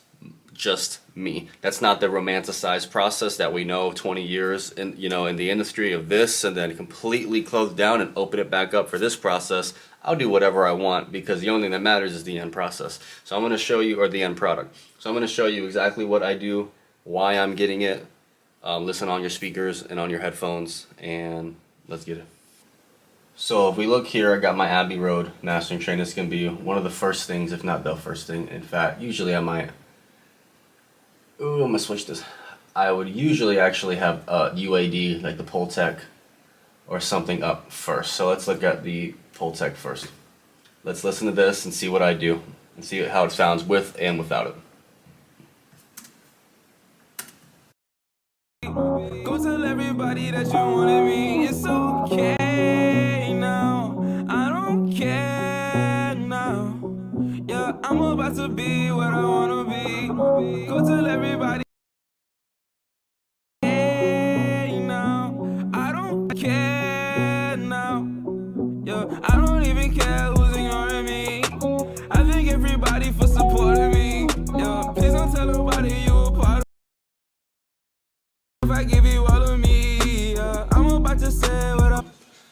just me. That's not the romanticized process that we know 20 years in, you know, in the industry of this, and then completely close down and open it back up for this process. I'll do whatever I want, because the only thing that matters is the end process. So I'm going to show you, or the end product. So I'm going to show you exactly what I do, why I'm getting it. Listen on your speakers and on your headphones, and let's get it. So if we look here, I got my Abbey Road mastering train. It's going to be one of the first things, if not the first thing. In fact, usually I might... Ooh, I'm going to switch this. I would usually actually have UAD, like the Pultec, or something up first. So let's look at the Pultec first. Let's listen to this and see what I do, and see how it sounds with and without it. Go tell everybody that you wanted me. It's okay now. I don't care now. Yeah, I'm about to be what I wanna be. Go tell everybody. Hey now, I don't care now. Yeah, I don't even care who's ignoring me. I thank everybody for supporting me. Yeah, please don't tell nobody you were part of. If I give you all of me, yeah, I'm about to say what I...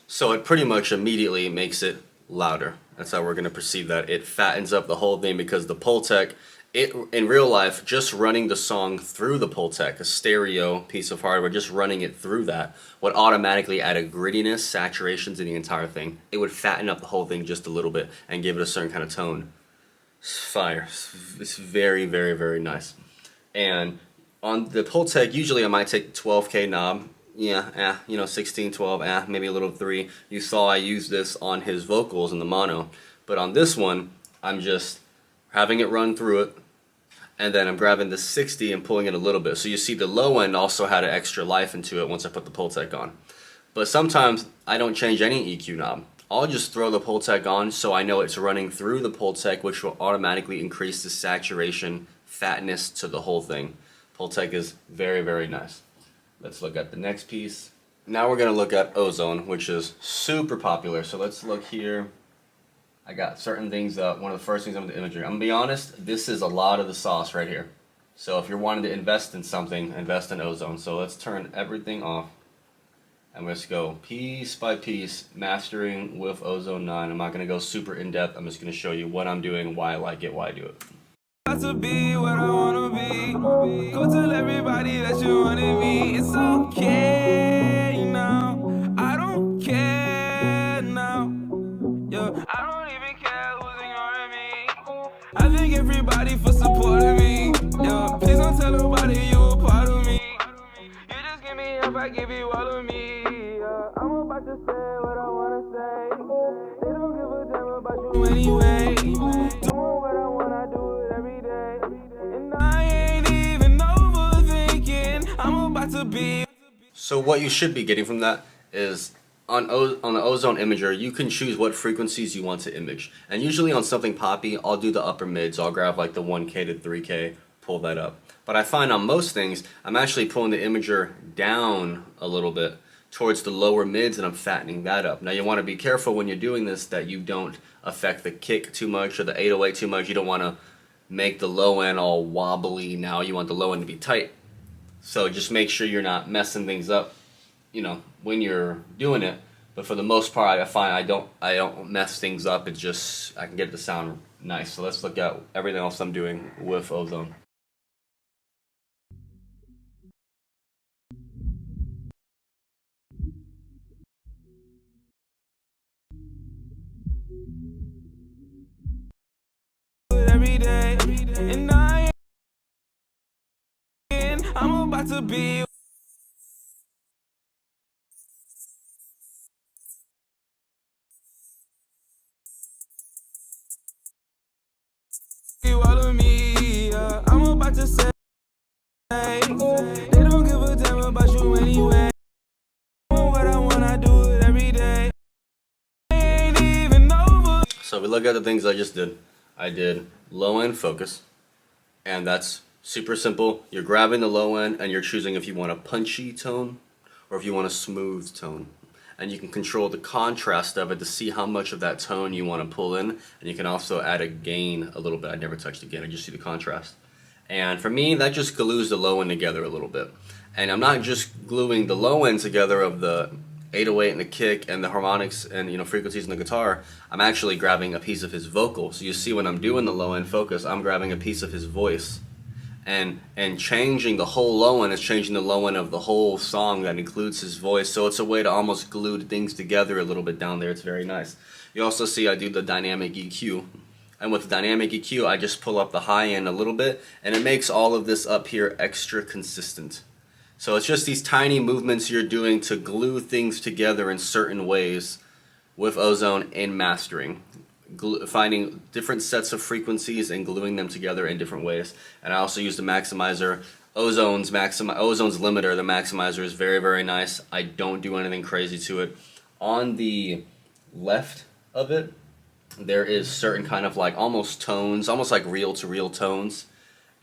So it pretty much immediately makes it louder. That's how we're going to perceive that. It fattens up the whole thing, because the Pultec, in real life, just running the song through the Pultec, a stereo piece of hardware, just running it through that, would automatically add a grittiness, saturation to the entire thing. It would fatten up the whole thing just a little bit and give it a certain kind of tone. It's fire. It's very, very, very nice. And on the Pultec, usually I might take the 12K knob, you know, 16, 12, maybe a little 3. You saw I used this on his vocals in the mono, but on this one, I'm just having it run through it, and then I'm grabbing the 60 and pulling it a little bit. So you see the low end also had an extra life into it once I put the Pultec on. But sometimes I don't change any EQ knob. I'll just throw the Pultec on so I know it's running through the Pultec, which will automatically increase the saturation, fatness to the whole thing. Pultec is very, very nice. Let's look at the next piece. Now we're going to look at ozone, which is super popular. So let's look here. I got certain things, one of the first things I'm going to imagery. I'm going to be honest, this is a lot of the sauce right here. So if you're wanting to invest in something, invest in ozone. So let's turn everything off. I'm going to go piece by piece, mastering with Ozone 9. I'm not going to go super in depth. I'm just going to show you what I'm doing, why I like it, why I do it. To be what I wanna be. Go tell everybody that you wanted me. It's okay now. I don't care now. Yeah, I don't even care who's ignoring me. I thank everybody for supporting me. Yeah, please don't tell nobody you a part of me. You just give me up, I give you all of me. Yeah, I'm about to say what I wanna say. They don't give a damn about you anyway. Doing what I wanna do it every day. And I ain't even overthinking. I'm about to be. So what you should be getting from that is on the ozone imager, you can choose what frequencies you want to image. And usually on something poppy, I'll do the upper mids. I'll grab like the 1K to 3K, pull that up. But I find on most things, I'm actually pulling the imager down a little bit towards the lower mids, and I'm fattening that up. Now you want to be careful when you're doing this that you don't affect the kick too much or the 808 too much. You don't want to make the low end all wobbly. Now you want the low end to be tight. So just make sure you're not messing things up, you know, when you're doing it. But for the most part, I find I don't mess things up. It's just I can get it to sound nice. So let's look at everything else I'm doing with ozone. Every day, and I'm about to be. You all of me, I'm about to say. They don't give a damn about you anyway. What I wanna do it every day. Ain't even over. So we look at the things I just did. I did low end focus, and that's super simple. You're grabbing the low end and you're choosing if you want a punchy tone or if you want a smooth tone. And you can control the contrast of it to see how much of that tone you want to pull in. And you can also add a gain a little bit. I never touched the gain, I just see the contrast. And for me, that just glues the low end together a little bit. And I'm not just gluing the low end together of the 808 and the kick and the harmonics and, you know, frequencies in the guitar. I'm actually grabbing a piece of his vocal. So you see when I'm doing the low end focus, I'm grabbing a piece of his voice. And changing the whole low end is changing the low end of the whole song that includes his voice. So it's a way to almost glue things together a little bit down there. It's very nice. You also see I do the dynamic EQ. And with the dynamic EQ, I just pull up the high end a little bit, and it makes all of this up here extra consistent. So it's just these tiny movements you're doing to glue things together in certain ways with ozone in mastering. Finding different sets of frequencies and gluing them together in different ways. And I also use the maximizer. Ozone's limiter, the maximizer, is very, very nice. I don't do anything crazy to it. On the left of it, there is certain kind of like almost tones, almost like reel-to-reel tones.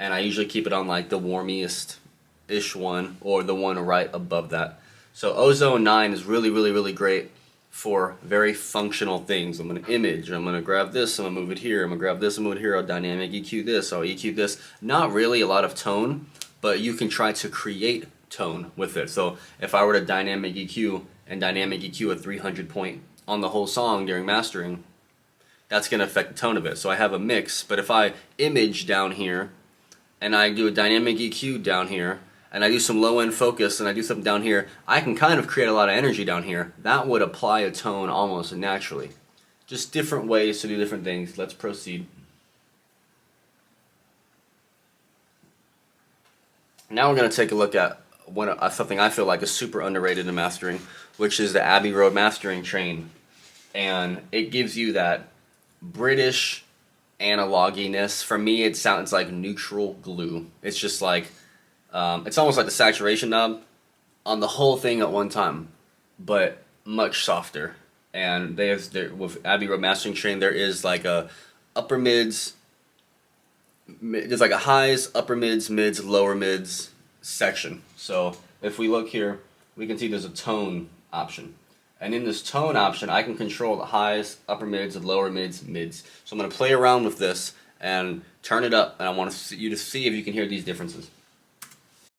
And I usually keep it on like the warmiest-ish one or the one right above that. So Ozone 9 is really, really, really great for very functional things. I'm going to image, I'm going to grab this, I'm going to move it here, I'm going to grab this and move it here, I'll dynamic EQ this, I'll EQ this. Not really a lot of tone, but you can try to create tone with it. So if I were to dynamic EQ and dynamic EQ a 300 point on the whole song during mastering, that's going to affect the tone of it. So I have a mix, but if I image down here and I do a dynamic EQ down here, and I do some low end focus and I do something down here, I can kind of create a lot of energy down here. That would apply a tone almost naturally. Just different ways to do different things. Let's proceed. Now we're going to take a look at something I feel like is super underrated in mastering, which is the Abbey Road mastering chain, and it gives you that British analoginess. For me, it sounds like neutral glue. It's just like it's almost like the saturation knob on the whole thing at one time, but much softer. And with Abbey Road mastering chain, there is like a upper mids. There's like a highs, upper mids, mids, lower mids section. So if we look here, we can see there's a tone option. And in this tone option, I can control the highs, upper mids, and lower mids, mids. So I'm going to play around with this and turn it up, and I want you to see if you can hear these differences.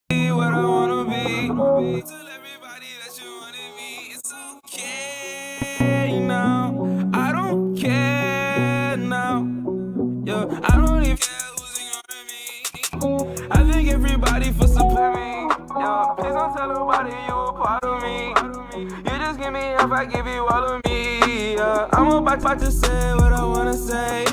What I wanna be. Tell everybody that you wanted me. It's okay now. I don't care now. Yeah, I don't even care who's ignoring me. I thank everybody for supporting me. Yeah, please don't tell nobody you a part of me. You just give me if I give you all of me. Yeah, I'm about to say what I wanna say.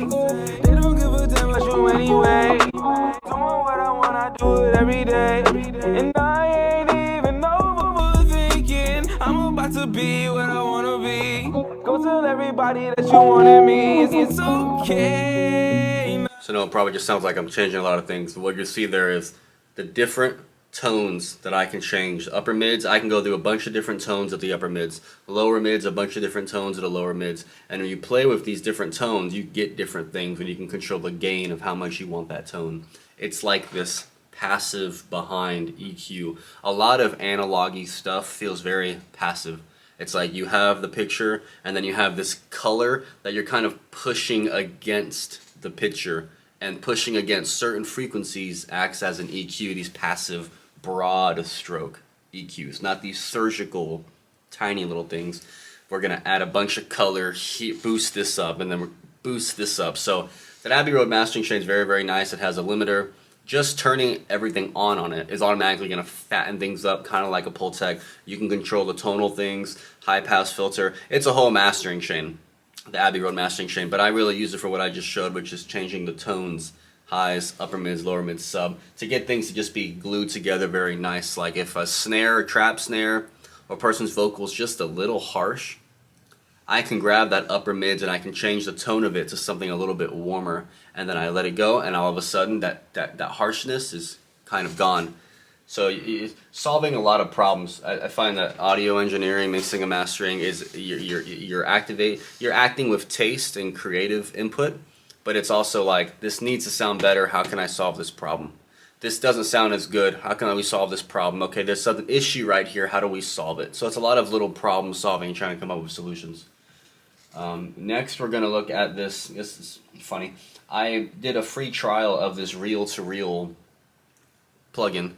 They don't give a damn about you anyway. Doing what I want, I do it every day. And I ain't even overthinking. I'm about to be what I wanna be. Go tell everybody that you wanted me. It's okay. So no, it probably just sounds like I'm changing a lot of things. What you see there is the different tones that I can change. The upper mids, I can go through a bunch of different tones of the upper mids. The lower mids, a bunch of different tones of the lower mids. And when you play with these different tones, you get different things when you can control the gain of how much you want that tone. It's like this passive behind EQ. A lot of analog-y stuff feels very passive. It's like you have the picture and then you have this color that you're kind of pushing against the picture, and pushing against certain frequencies acts as an EQ, these passive broad stroke EQs, not these surgical tiny little things. We're gonna add a bunch of color, boost this up, and then we're boost this up. So that Abbey Road mastering chain is very, very nice. It has a limiter. Just turning everything on it is automatically going to fatten things up, kind of like a Pultec. You can control the tonal things, high pass filter. It's a whole mastering chain, the Abbey Road mastering chain, but I really use it for what I just showed, which is changing the tones, highs, upper mids, lower mids, sub, to get things to just be glued together very nice. Like if a snare, a trap snare, or a person's vocal is just a little harsh, I can grab that upper mids and I can change the tone of it to something a little bit warmer, and then I let it go, and all of a sudden that harshness is kind of gone. So you're solving a lot of problems. I find that audio engineering, mixing and mastering is you're acting with taste and creative input, but it's also like, this needs to sound better. How can I solve this problem? This doesn't sound as good. How can we solve this problem? Okay, there's an issue right here. How do we solve it? So it's a lot of little problem solving, trying to come up with solutions. Next, we're going to look at this. This is funny. I did a free trial of this reel-to-reel plugin,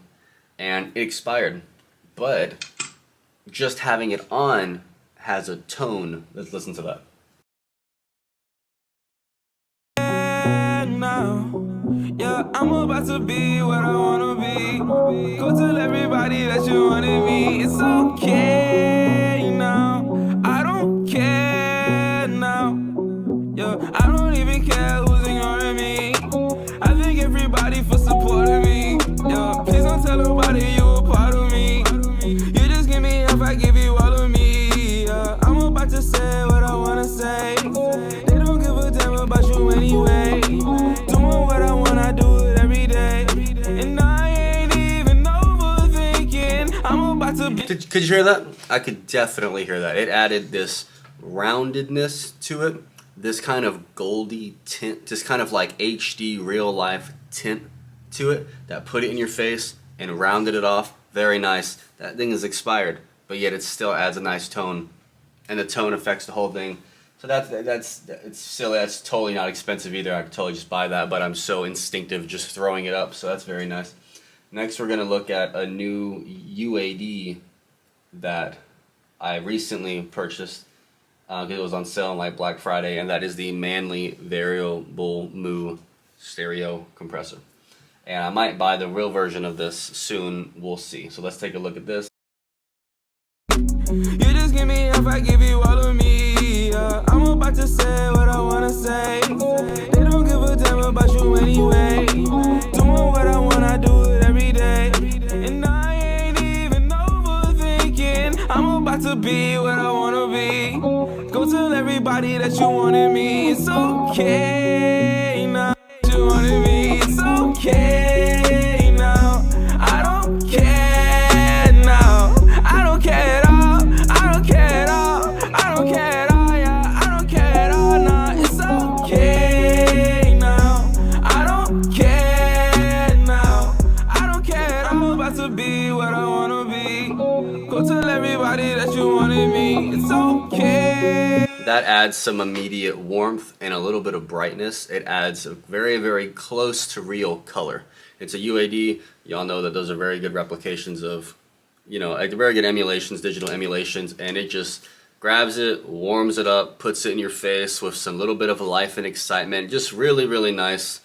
and it expired. But just having it on has a tone. Let's listen to that. Yeah, I'm about to be what I wanna be. Go tell everybody that you wanted me. It's okay now. I don't care now. Yeah, I don't even care who's ignoring me. I thank everybody for supporting me. Yeah, please don't tell nobody you a part of me. You just give me if I give you all of me. Yeah, I'm about to say what I wanna say. They don't give a damn about you anyway. Doing what I want, I do it every day. And I ain't even overthinking. I'm about to be. Could you hear that? I could definitely hear that. It added this roundedness to it, this kind of goldy tint, this kind of like HD real life tint to it that put it in your face and rounded it off. Very nice. That thing is expired, but yet it still adds a nice tone, and the tone affects the whole thing. So it's silly. That's totally not expensive either. I could totally just buy that, but I'm so instinctive just throwing it up, so that's very nice. Next, we're going to look at a new UAD that I recently purchased because it was on sale on like Black Friday, and that is the Manly Variable Moo stereo compressor. And I might buy the real version of this soon. We'll see. So let's take a look at this. You just give me if I give you all of me. Yeah, I'm about to say what I wanna say. They don't give a damn about you anyway. Doing what I want, I do it every day. And I ain't be what I wanna be. Go tell everybody that you wanted me. It's okay now. You wanted me. It's okay now. I don't care now. I don't care at all. I don't care at all. I don't care at all. Yeah, I don't care at all. Nah, it's okay now. I don't care now. I don't care. I'm about to be what I wanna be. Go tell everybody that you wanted me. It's okay. That adds some immediate warmth and a little bit of brightness. It adds a very, very close to real color. It's a UAD. Y'all know that those are very good replications of, you know, like very good emulations, digital emulations, and it just grabs it, warms it up, puts it in your face with some little bit of life and excitement. Just really, really nice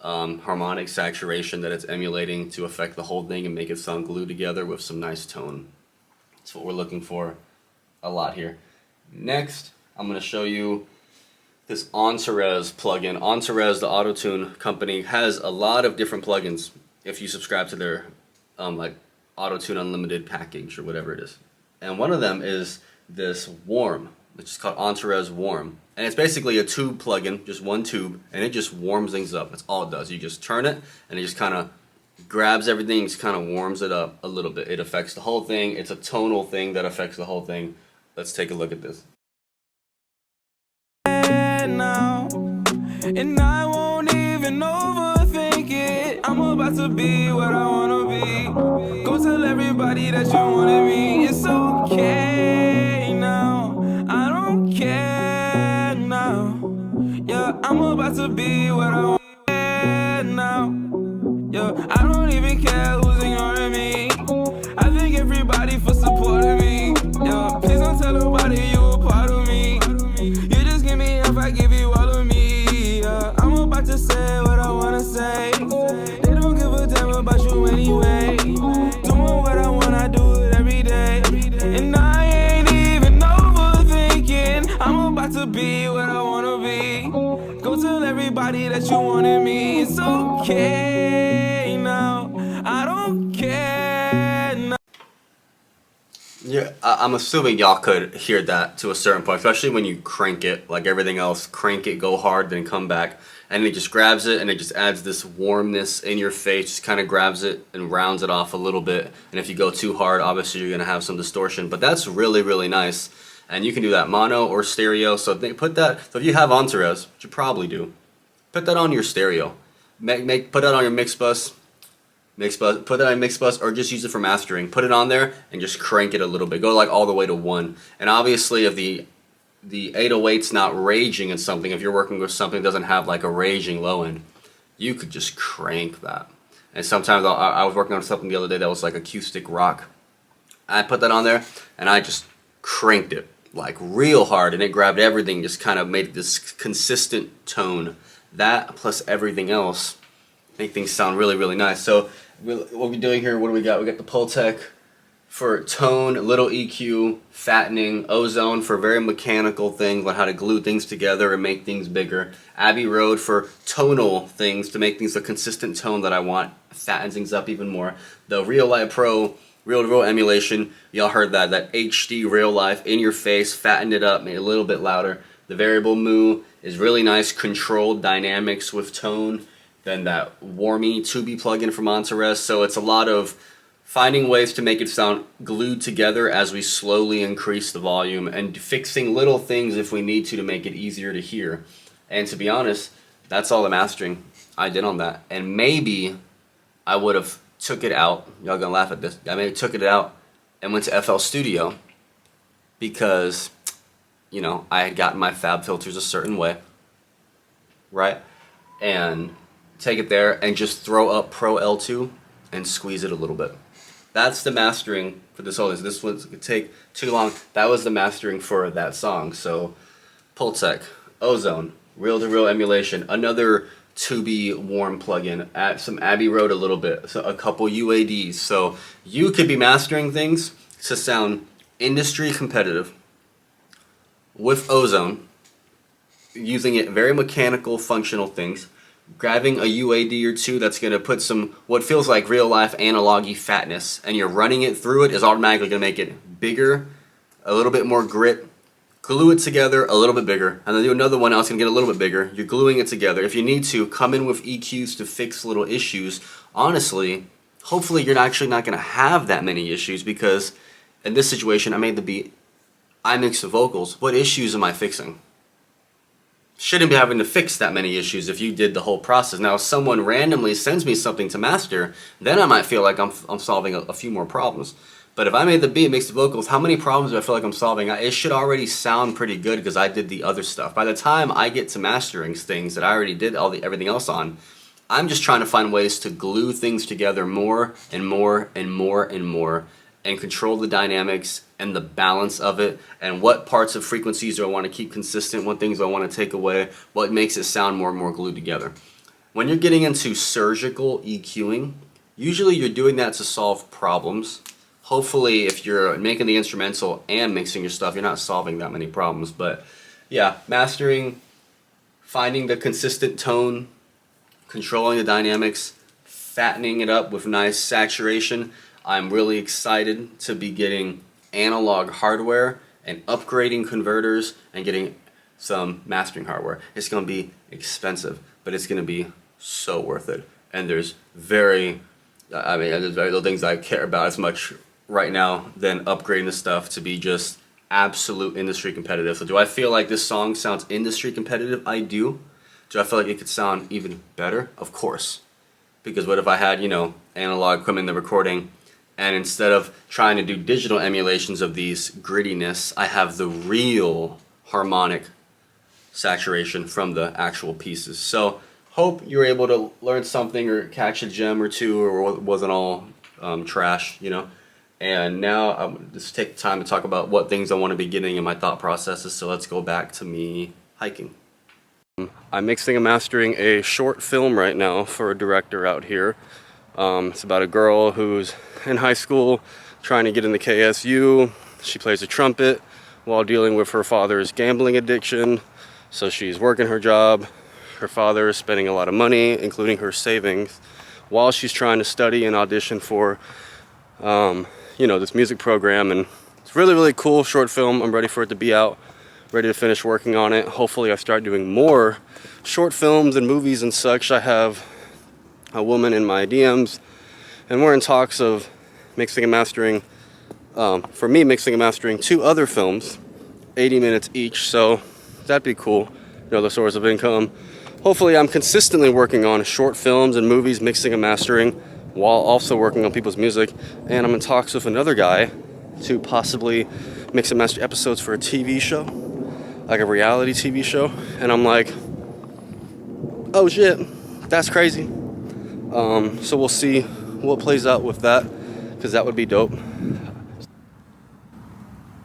harmonic saturation that it's emulating to affect the whole thing and make it sound glued together with some nice tone. That's what we're looking for a lot here. Next, I'm going to show you this Antares plugin. Antares, the auto-tune company, has a lot of different plugins if you subscribe to their like auto-tune unlimited package or whatever it is. And one of them is this Warm, which is called Antares Warm. And it's basically a tube plugin, just one tube, and it just warms things up. That's all it does. You just turn it, and it just kind of grabs everything, just kind of warms it up a little bit. It affects the whole thing. It's a tonal thing that affects the whole thing. Let's take a look at this. Now, and I won't even overthink it. I'm about to be what I wanna be. Go tell everybody that you wanted me. It's okay now. I don't care now. Yeah, I'm about to be what I want now. Yeah, I don't even care who's ignoring me. I thank everybody for supporting me. Yeah, please don't tell nobody you a part of me. You just give me if I give you all of me. Yeah, I'm about to say what I wanna say. They don't give a damn about you anyway. Doing what I want, I do it every day. And I ain't even overthinking. I'm about to be what I wanna be. Go tell everybody that you wanted me. It's okay now. I don't care now. Yeah, I'm assuming y'all could hear that to a certain point, especially when you crank it, like everything else, crank it, go hard, then come back, and it just grabs it, and it just adds this warmness in your face, just kind of grabs it and rounds it off a little bit, and if you go too hard, obviously you're going to have some distortion, but that's really, really nice, and you can do that mono or stereo, so put that, so if you have Antares, which you probably do, put that on your stereo, put that on your mix bus, put that on mix bus, or just use it for mastering. Put it on there and just crank it a little bit. Go like all the way to 1. And obviously, if the 808's not raging in something, if you're working with something that doesn't have like a raging low end, you could just crank that. And sometimes I was working on something the other day that was like acoustic rock. I put that on there and I just cranked it like real hard, and it grabbed everything, just kind of made this consistent tone. That plus everything else make things sound really, really nice. So what we're doing here, what do we got? We got the Pultec for tone, little EQ, fattening, Ozone for very mechanical things, like how to glue things together and make things bigger. Abbey Road for tonal things, to make things a consistent tone that I want, fattens things up even more. The Real Life Pro, real-to-real emulation, y'all heard that HD real life, in your face, fattened it up, made it a little bit louder. The Variable Moo is really nice, controlled dynamics with tone. Then that Warmy Tubi plugin from Antares. So it's a lot of finding ways to make it sound glued together as we slowly increase the volume, and fixing little things if we need to make it easier to hear. And to be honest, that's all the mastering I did on that. And maybe I would have took it out. Y'all gonna laugh at this. I maybe took it out and went to FL Studio, because, you know, I had gotten my fab filters a certain way, right? And take it there and just throw up Pro L2 and squeeze it a little bit. That's the mastering for this whole thing. This one could take too long. That was the mastering for that song. So Pultec, Ozone, reel-to-reel emulation, another Tubi Warm plugin, at some Abbey Road a little bit, so a couple UADs. So you could be mastering things to sound industry competitive with Ozone, using it very mechanical, functional things, grabbing a UAD or two that's going to put some what feels like real life analog-y fatness, and you're running it through it, is automatically going to make it bigger, a little bit more grit, glue it together a little bit bigger, and then do another one. Now it's gonna get a little bit bigger. You're gluing it together. If you need to, come in with EQs to fix little issues. Honestly, hopefully you're actually not gonna have that many issues, because in this situation, I made the beat, I mixed the vocals. What issues am I fixing? Shouldn't be having to fix that many issues if you did the whole process. Now, if someone randomly sends me something to master, then I might feel like I'm solving a few more problems. But if I made the beat, mixed the vocals, how many problems do I feel like I'm solving? It should already sound pretty good because I did the other stuff. By the time I get to mastering things that I already did everything else on, I'm just trying to find ways to glue things together more and more and more and more, and control the dynamics and the balance of it, and what parts of frequencies do I want to keep consistent, what things do I want to take away, what makes it sound more and more glued together. When you're getting into surgical EQing, usually you're doing that to solve problems. Hopefully, if you're making the instrumental and mixing your stuff, you're not solving that many problems. But yeah, mastering, finding the consistent tone, controlling the dynamics, fattening it up with nice saturation. I'm really excited to be getting analog hardware and upgrading converters and getting some mastering hardware. It's going to be expensive, but it's going to be so worth it. And there's there's very little things I care about as much right now than upgrading the stuff to be just absolute industry competitive. So do I feel like this song sounds industry competitive? I do. Do I feel like it could sound even better? Of course. Because what if I had, analog equipment in the recording, and instead of trying to do digital emulations of these grittiness, I have the real harmonic saturation from the actual pieces. So hope you're able to learn something or catch a gem or two, or it wasn't all trash, And now I'll just take the time to talk about what things I want to be getting in my thought processes. So let's go back to me hiking. I'm mixing and mastering a short film right now for a director out here. It's about a girl who's in high school trying to get into KSU. She plays the trumpet while dealing with her father's gambling addiction. So she's working her job. Her father is spending a lot of money, including her savings, while she's trying to study and audition for, this music program. And it's really, really cool short film. I'm ready for it to be out, ready to finish working on it. Hopefully I start doing more short films and movies and such. I have a woman in my DMs, and we're in talks of mixing and mastering, for me, mixing and mastering 2 other films, 80 minutes each. So that'd be cool, another source of income. Hopefully I'm consistently working on short films and movies, mixing and mastering, while also working on people's music. And I'm in talks with another guy to possibly mix and master episodes for a TV show, like a reality TV show. And I'm like, oh shit, that's crazy. So we'll see what plays out with that, because that would be dope.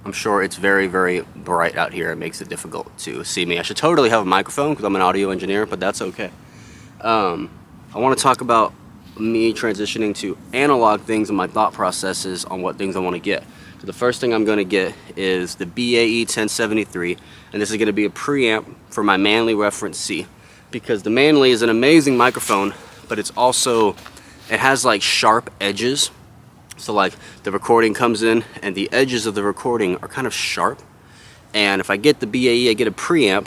I'm sure it's very, very bright out here. It makes it difficult to see me. I should totally have a microphone because I'm an audio engineer, but that's okay. I want to talk about me transitioning to analog things and my thought processes on what things I want to get. So the first thing I'm going to get is the BAE 1073, and this is going to be a preamp for my Manley Reference C, because the Manley is an amazing microphone, but it has like sharp edges. So like the recording comes in and the edges of the recording are kind of sharp. And if I get the BAE, I get a preamp,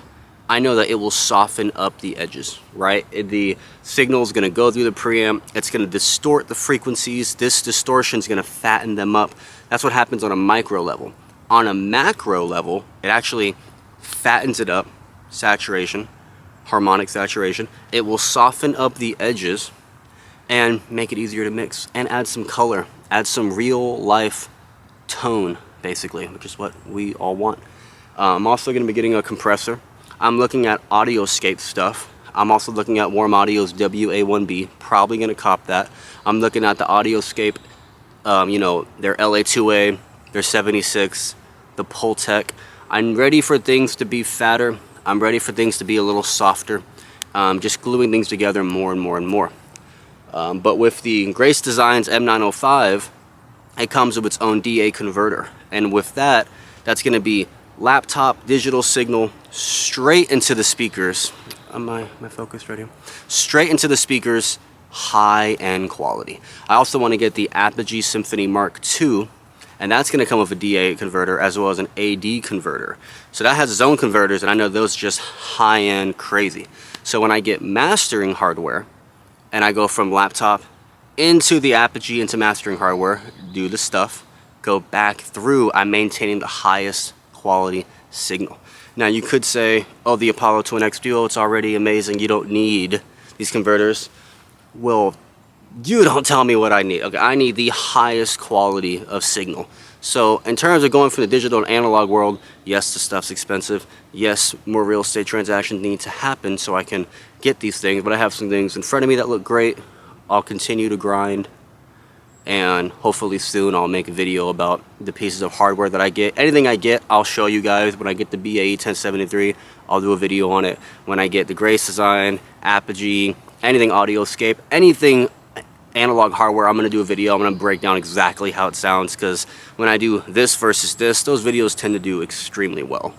I know that it will soften up the edges, right? The signal is going to go through the preamp. It's going to distort the frequencies. This distortion is going to fatten them up. That's what happens on a micro level. On a macro level, it actually fattens it up, saturation, harmonic saturation. It will soften up the edges and make it easier to mix and add some color, add some real life tone, basically, which is what we all want. I'm also going to be getting a compressor. I'm looking at Audioscape stuff. I'm also looking at Warm Audio's WA1B, probably going to cop that. I'm looking at the Audioscape, their LA2A, their 76, the Pultec. I'm ready for things to be fatter. I'm ready for things to be a little softer. Just gluing things together more and more and more. But with the Grace Designs M905, it comes with its own DA converter. And with that, that's going to be laptop digital signal straight into the speakers. Am I focused right here? Straight into the speakers, high-end quality. I also want to get the Apogee Symphony Mark II, and that's going to come with a DA converter as well as an AD converter. So that has its own converters, and I know those just high-end crazy. So when I get mastering hardware and I go from laptop into the Apogee into mastering hardware, do the stuff, go back through, I'm maintaining the highest quality signal. Now you could say, oh, the Apollo Twin X Duo, it's already amazing, you don't need these converters. Well, you don't tell me what I need. Okay, I need the highest quality of signal. So in terms of going from the digital and analog world, yes, the stuff's expensive. Yes, more real estate transactions need to happen so I can get these things, but I have some things in front of me that look great. I'll continue to grind, and hopefully soon I'll make a video about the pieces of hardware that I get. Anything I get, I'll show you guys. When I get the BAE 1073, I'll do a video on it. When I get the Grace Design, Apogee, anything Audioscape, anything analog hardware, I'm going to do a video. I'm going to break down exactly how it sounds, because when I do this versus this, those videos tend to do extremely well.